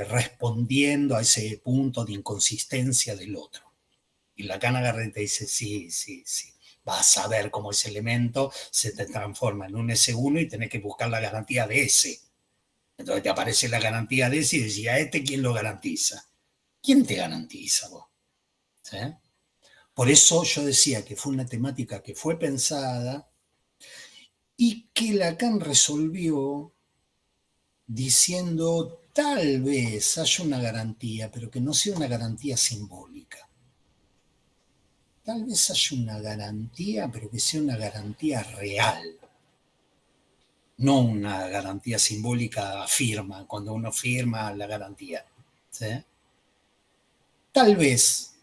respondiendo a ese punto de inconsistencia del otro. Y Lacan agarra y te dice, sí, sí, sí. Vas a ver cómo ese elemento se te transforma en un S1 y tenés que buscar la garantía de ese. Entonces te aparece la garantía de ese y decís, ¿a quién lo garantiza? ¿Quién te garantiza vos? ¿Sí? Por eso yo decía que fue una temática que fue pensada y que Lacan resolvió diciendo, tal vez haya una garantía, pero que no sea una garantía simbólica. Tal vez haya una garantía, pero que sea una garantía real. No una garantía simbólica firma, cuando uno firma la garantía. ¿Sí? Tal vez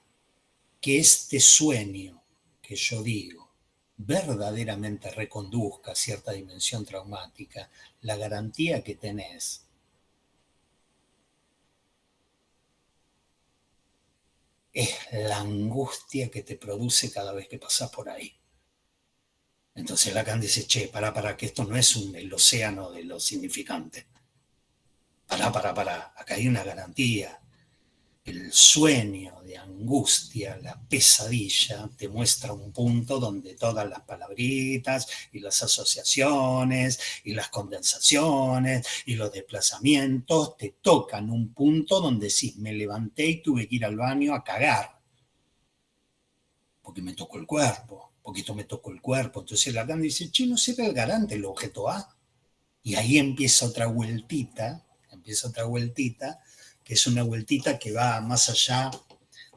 que este sueño que yo digo verdaderamente reconduzca a cierta dimensión traumática, la garantía que tenés es la angustia que te produce cada vez que pasás por ahí. Entonces Lacan dice, che, para, que esto no es el océano de lo significante. Para, acá hay una garantía. El sueño de angustia, la pesadilla, te muestra un punto donde todas las palabritas y las asociaciones y las condensaciones y los desplazamientos te tocan un punto donde sí, me levanté y tuve que ir al baño a cagar. Porque me tocó el cuerpo, poquito me tocó el cuerpo. Entonces Lacan dice, che, no será el garante el objeto A. Y ahí empieza otra vueltita, que es una vueltita que va más allá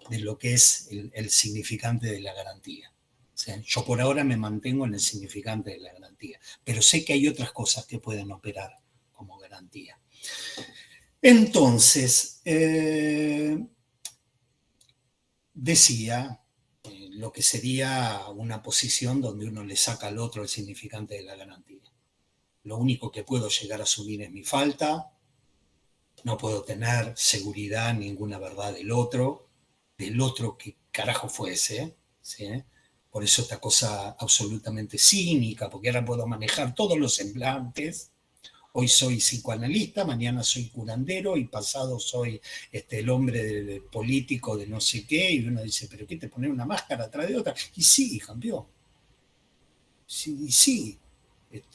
de lo que es el significante de la garantía. O sea, yo por ahora me mantengo en el significante de la garantía, pero sé que hay otras cosas que pueden operar como garantía. Entonces, decía lo que sería una posición donde uno le saca al otro el significante de la garantía. Lo único que puedo llegar a asumir es mi falta, no puedo tener seguridad, ninguna verdad del otro que carajo fuese, ¿sí? Por eso esta cosa absolutamente cínica, porque ahora puedo manejar todos los semblantes. Hoy soy psicoanalista, mañana soy curandero y pasado soy el hombre político de no sé qué, y uno dice, ¿pero qué te pone una máscara atrás de otra? Y sí, cambió. Sí.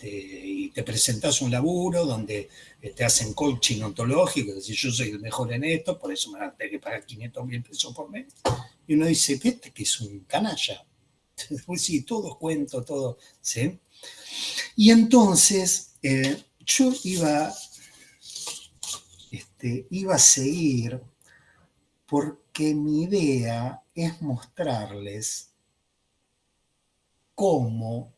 Y te presentás un laburo donde te hacen coaching ontológico, decís, yo soy el mejor en esto, por eso me van a tener que pagar 500.000 pesos por mes. Y uno dice, vete que es un canalla. Pues sí, todo cuento, todo, ¿sí? Y entonces yo iba a seguir porque mi idea es mostrarles cómo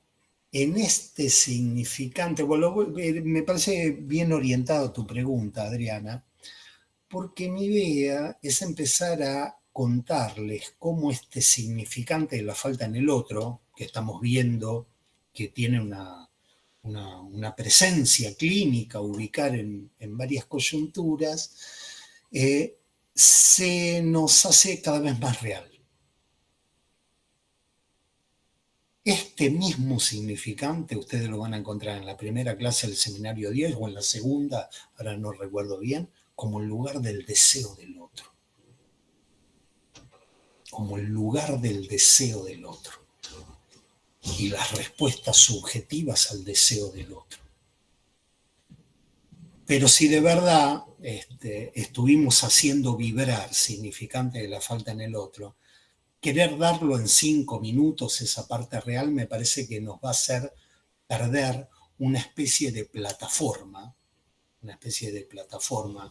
en este significante, bueno, me parece bien orientado tu pregunta, Adriana, porque mi idea es empezar a contarles cómo este significante de la falta en el otro, que estamos viendo que tiene una presencia clínica, ubicar en varias coyunturas, se nos hace cada vez más real. Este mismo significante ustedes lo van a encontrar en la primera clase del seminario 10 o en la segunda, ahora no recuerdo bien, como el lugar del deseo del otro. Como el lugar del deseo del otro. Y las respuestas subjetivas al deseo del otro. Pero si de verdad estuvimos haciendo vibrar significante de la falta en el otro, querer darlo en 5 minutos, esa parte real, me parece que nos va a hacer perder una especie de plataforma,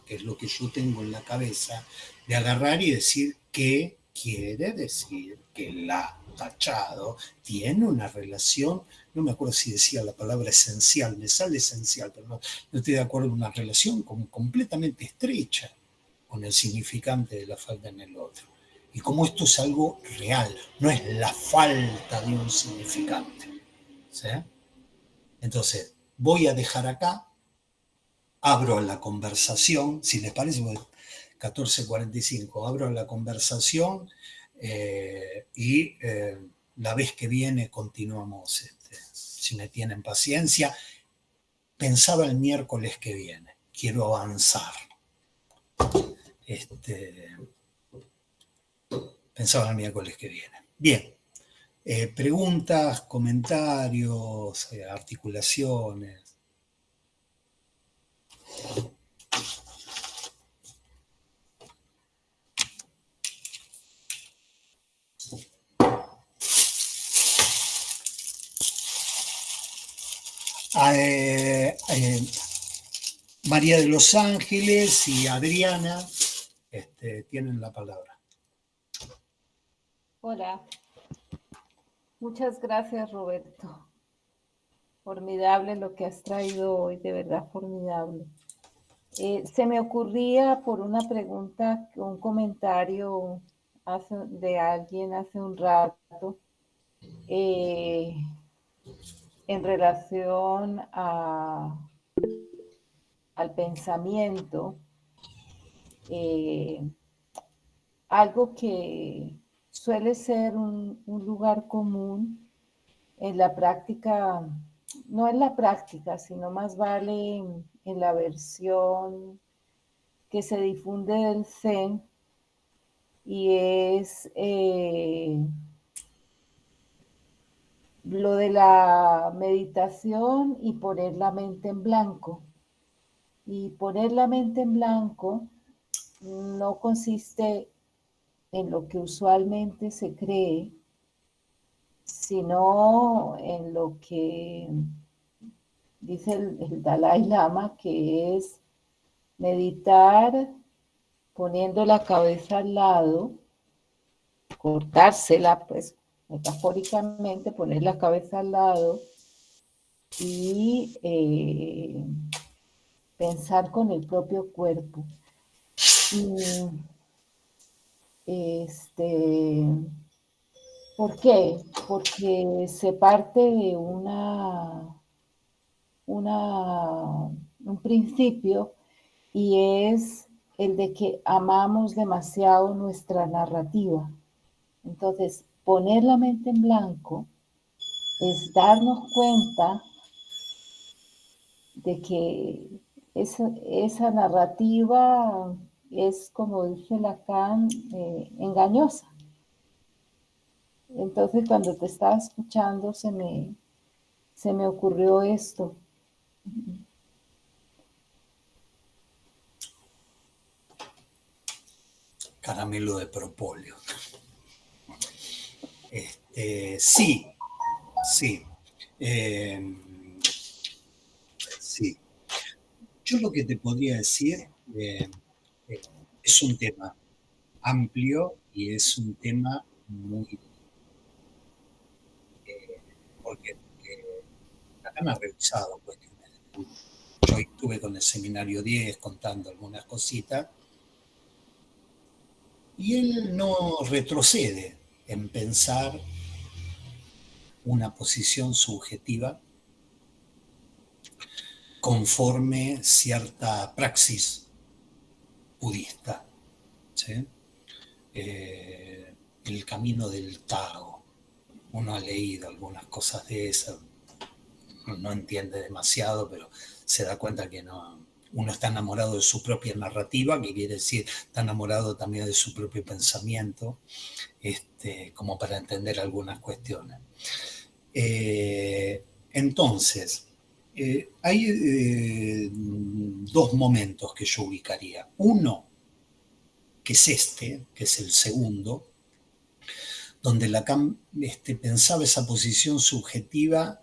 que es lo que yo tengo en la cabeza, de agarrar y decir qué quiere decir que la tachado tiene una relación, no me acuerdo si decía la palabra esencial, me sale esencial, pero no estoy de acuerdo, una relación completamente estrecha con el significante de la falta en el otro. Y como esto es algo real, no es la falta de un significante. ¿Sí? Entonces, voy a dejar acá, abro la conversación, si les parece, 14:45, abro la conversación y la vez que viene continuamos, si me tienen paciencia. Pensaba el miércoles que viene, quiero avanzar. Pensaba el miércoles que viene. Bien, preguntas, comentarios, articulaciones. María de los Ángeles y Adriana tienen la palabra. Hola. Muchas gracias, Roberto. Formidable lo que has traído hoy, de verdad formidable. Se me ocurría por una pregunta, un comentario de alguien hace un rato, en relación al pensamiento, algo que suele ser un lugar común en la práctica, no en la práctica, sino más vale en la versión que se difunde del Zen, y es lo de la meditación y poner la mente en blanco. Y poner la mente en blanco no consiste en lo que usualmente se cree, sino en lo que dice el Dalai Lama, que es meditar poniendo la cabeza al lado, cortársela, pues metafóricamente, poner la cabeza al lado y pensar con el propio cuerpo. ¿Por qué? Porque se parte de un principio, y es el de que amamos demasiado nuestra narrativa. Entonces, poner la mente en blanco es darnos cuenta de que esa narrativa es, como dice Lacan, engañosa. Entonces, cuando te estaba escuchando, se me ocurrió esto. Caramelo de propóleo. Sí. Sí. Yo lo que te podría decir es un tema amplio y es un tema muy... porque acá me ha revisado cuestiones. Yo estuve con el seminario 10 contando algunas cositas y él no retrocede en pensar una posición subjetiva conforme cierta praxis budista, ¿sí? El camino del Tao. Uno ha leído algunas cosas de esas, no entiende demasiado, pero se da cuenta que no. Uno está enamorado de su propia narrativa, que quiere decir, está enamorado también de su propio pensamiento, como para entender algunas cuestiones. Entonces, hay dos momentos que yo ubicaría. Uno, que es que es el segundo, donde Lacan pensaba esa posición subjetiva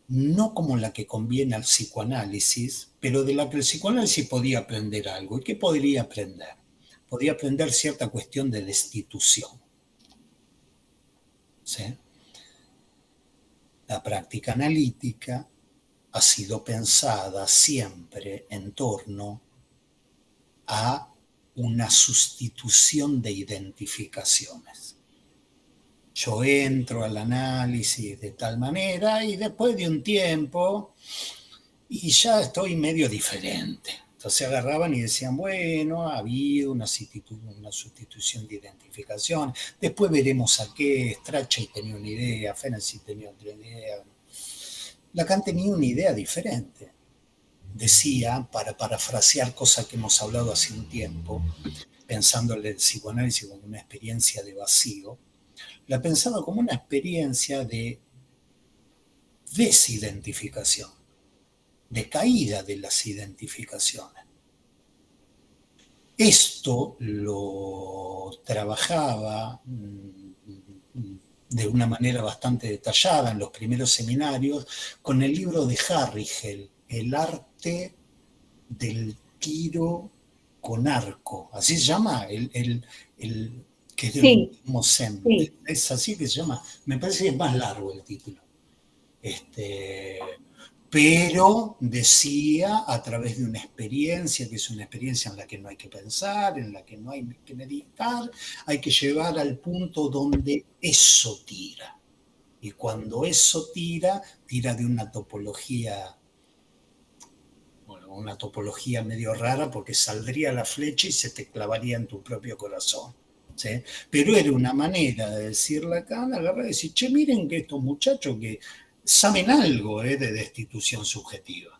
no como la que conviene al psicoanálisis, pero de la que el psicoanálisis podía aprender algo. ¿Y qué podría aprender? Podía aprender cierta cuestión de destitución. ¿Sí? La práctica analítica ha sido pensada siempre en torno a una sustitución de identificaciones. Yo entro al análisis de tal manera y después de un tiempo y ya estoy medio diferente. Entonces agarraban y decían, bueno, ha habido una sustitución de identificación, después veremos a qué. Strachey tenía una idea, Ferenczi tenía otra idea. Lacan tenía una idea diferente. Decía, para parafrasear cosas que hemos hablado hace un tiempo, pensando en el psicoanálisis como una experiencia de vacío, la pensaba como una experiencia de desidentificación, de caída de las identificaciones. Esto lo trabajaba de una manera bastante detallada en los primeros seminarios con el libro de Harrigel, El arte del tiro con arco. Así se llama, que es del budismo zen. Sí. Es así que se llama. Me parece que es más largo el título. Pero decía a través de una experiencia, que es una experiencia en la que no hay que pensar, en la que no hay que meditar, hay que llevar al punto donde eso tira. Y cuando eso tira de una topología, bueno, una topología medio rara, porque saldría la flecha y se te clavaría en tu propio corazón. ¿Sí? Pero era una manera de decir Lacan, agarrar y decir, che, miren que estos muchachos que saben algo de destitución subjetiva.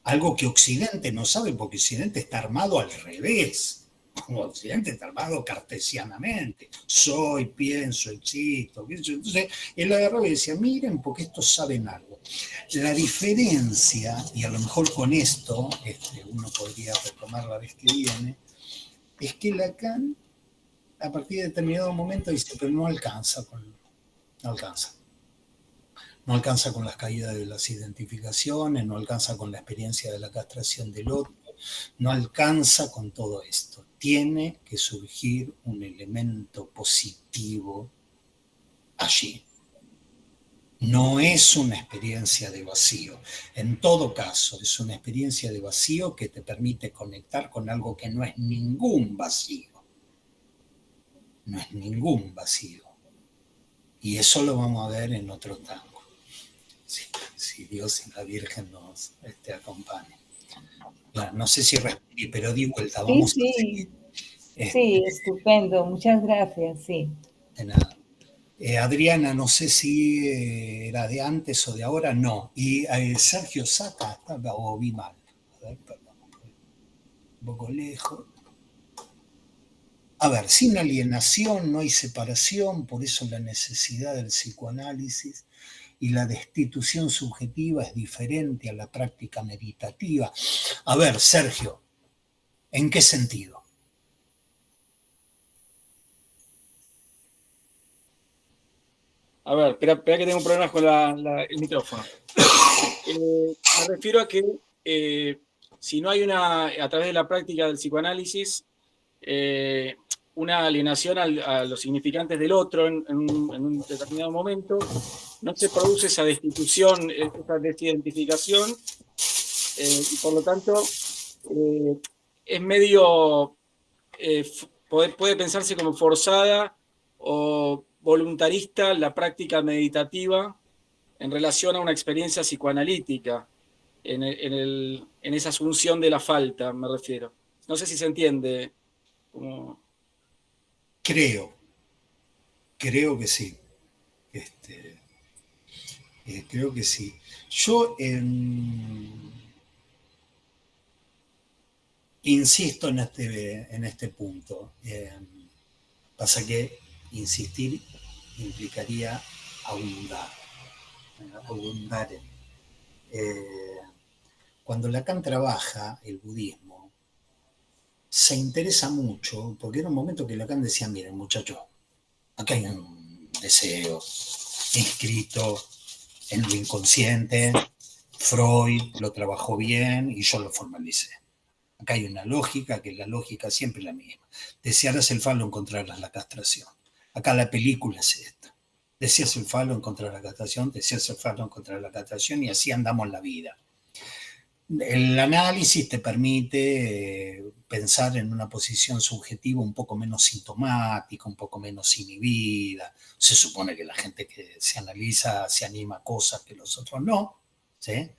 Algo que Occidente no sabe, porque Occidente está armado al revés. Occidente está armado cartesianamente. Soy, pienso, existo. Entonces, él agarraba y decía, miren, porque estos saben algo. La diferencia, y a lo mejor con esto uno podría retomar la vez que viene, es que Lacan, a partir de determinado momento, dice, pero no alcanza. No alcanza con las caídas de las identificaciones, no alcanza con la experiencia de la castración del otro, no alcanza con todo esto. Tiene que surgir un elemento positivo allí. No es una experiencia de vacío. En todo caso, es una experiencia de vacío que te permite conectar con algo que no es ningún vacío. No es ningún vacío. Y eso lo vamos a ver en otro tango. Si Dios y la Virgen nos acompañen. Claro, no sé si respondí, pero di vuelta, vamos a seguir. Sí, estupendo, muchas gracias, sí. De nada. Adriana, no sé si era de antes o de ahora, no. Y Sergio Saca, o vi mal. A ver, perdón, un poco lejos. A ver, sin alienación no hay separación, por eso la necesidad del psicoanálisis. Y la destitución subjetiva es diferente a la práctica meditativa. A ver, Sergio, ¿en qué sentido? A ver, espera que tengo problemas con el micrófono. Me refiero a que si no hay a través de la práctica del psicoanálisis, una alienación a los significantes del otro en un determinado momento, no se produce esa destitución, esa desidentificación, y por lo tanto es medio, puede pensarse como forzada o voluntarista la práctica meditativa en relación a una experiencia psicoanalítica, en esa asunción de la falta, me refiero. No sé si se entiende. Creo que sí. Creo que sí. Yo insisto en este punto. Pasa que insistir implicaría abundar cuando Lacan trabaja el budismo, se interesa mucho, porque era un momento que Lacan decía, miren muchachos, Acá hay un deseo inscrito en lo inconsciente. Freud lo trabajó bien y yo lo formalicé. Acá hay una lógica, que la lógica siempre es la misma. Desearás el falo, encontrarás la castración. Acá la película es esta. Deseas el falo, encontrar la castración, deseas el falo, encontrar la castración, y así andamos la vida. El análisis te permite pensar en una posición subjetiva un poco menos sintomática, un poco menos inhibida. Se supone que la gente que se analiza se anima a cosas que los otros no, ¿sí?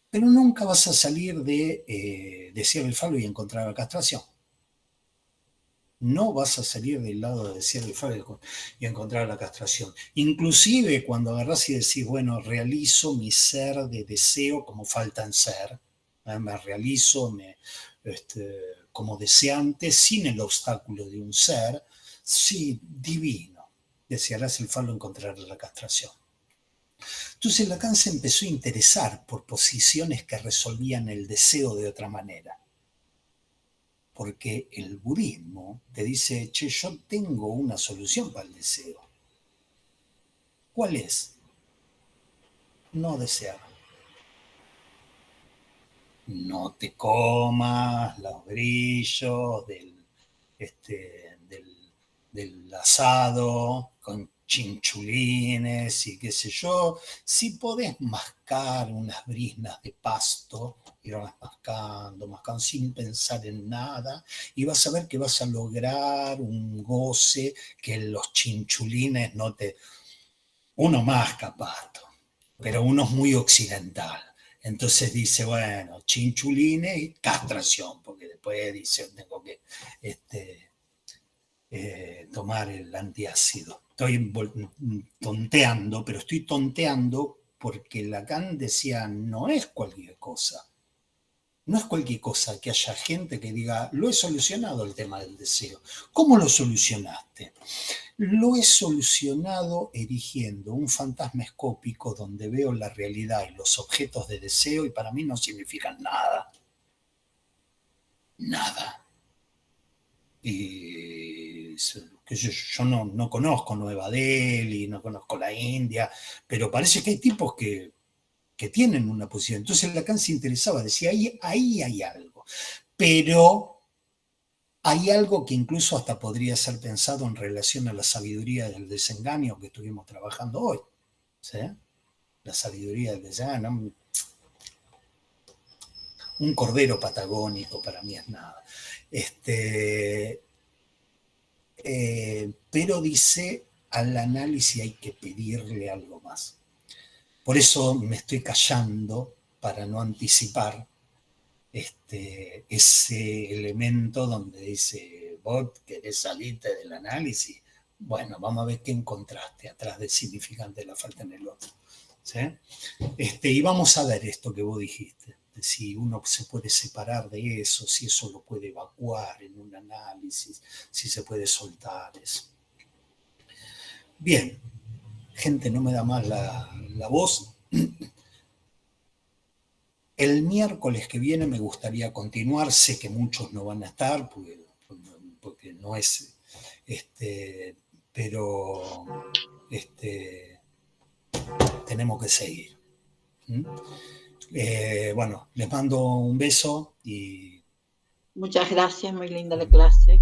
Pero nunca vas a salir de desear el falo y encontrar la castración. No vas a salir del lado de desear el falo y encontrar la castración. Inclusive cuando agarrás y decís, bueno, realizo mi ser de deseo como falta en ser, me realizo como deseante sin el obstáculo de un ser, sí, divino. Desearás el falo, encontrar la castración. Entonces Lacan se empezó a interesar por posiciones que resolvían el deseo de otra manera. Porque el budismo te dice, che, yo tengo una solución para el deseo. ¿Cuál es? No desear. No te comas los grillos del asado con chinchulines y qué sé yo. Si podés mascar unas briznas de pasto, irlas mascando sin pensar en nada, y vas a ver que vas a lograr un goce que los chinchulines no te... Uno masca pasto, pero uno es muy occidental. Entonces dice, bueno, chinchulines y castración, porque después dice, tengo que tomar el antiácido. Estoy tonteando, pero estoy tonteando porque Lacan decía, no es cualquier cosa. No es cualquier cosa que haya gente que diga, lo he solucionado el tema del deseo. ¿Cómo lo solucionaste? Lo he solucionado erigiendo un fantasma escópico donde veo la realidad y los objetos de deseo y para mí no significan nada. Nada. Y yo no conozco Nueva Delhi, no conozco la India, pero parece que hay tipos que tienen una posición. Entonces Lacan se interesaba, decía, ahí hay algo. Pero hay algo que incluso hasta podría ser pensado en relación a la sabiduría del desengaño que estuvimos trabajando hoy. ¿Sí? La sabiduría del desengaño. Un cordero patagónico para mí es nada. Pero dice, al análisis hay que pedirle algo más. Por eso me estoy callando para no anticipar ese elemento donde dice, vos querés salirte del análisis. Bueno, vamos a ver qué encontraste atrás del significante de la falta en el otro. ¿Sí? Y vamos a ver esto que vos dijiste, de si uno se puede separar de eso, si eso lo puede evacuar en un análisis, si se puede soltar eso. Bien, gente, no me da más la voz. El miércoles que viene me gustaría continuar, sé que muchos no van a estar, porque no es, pero tenemos que seguir. Bueno, les mando un beso y... Muchas gracias, muy linda la clase.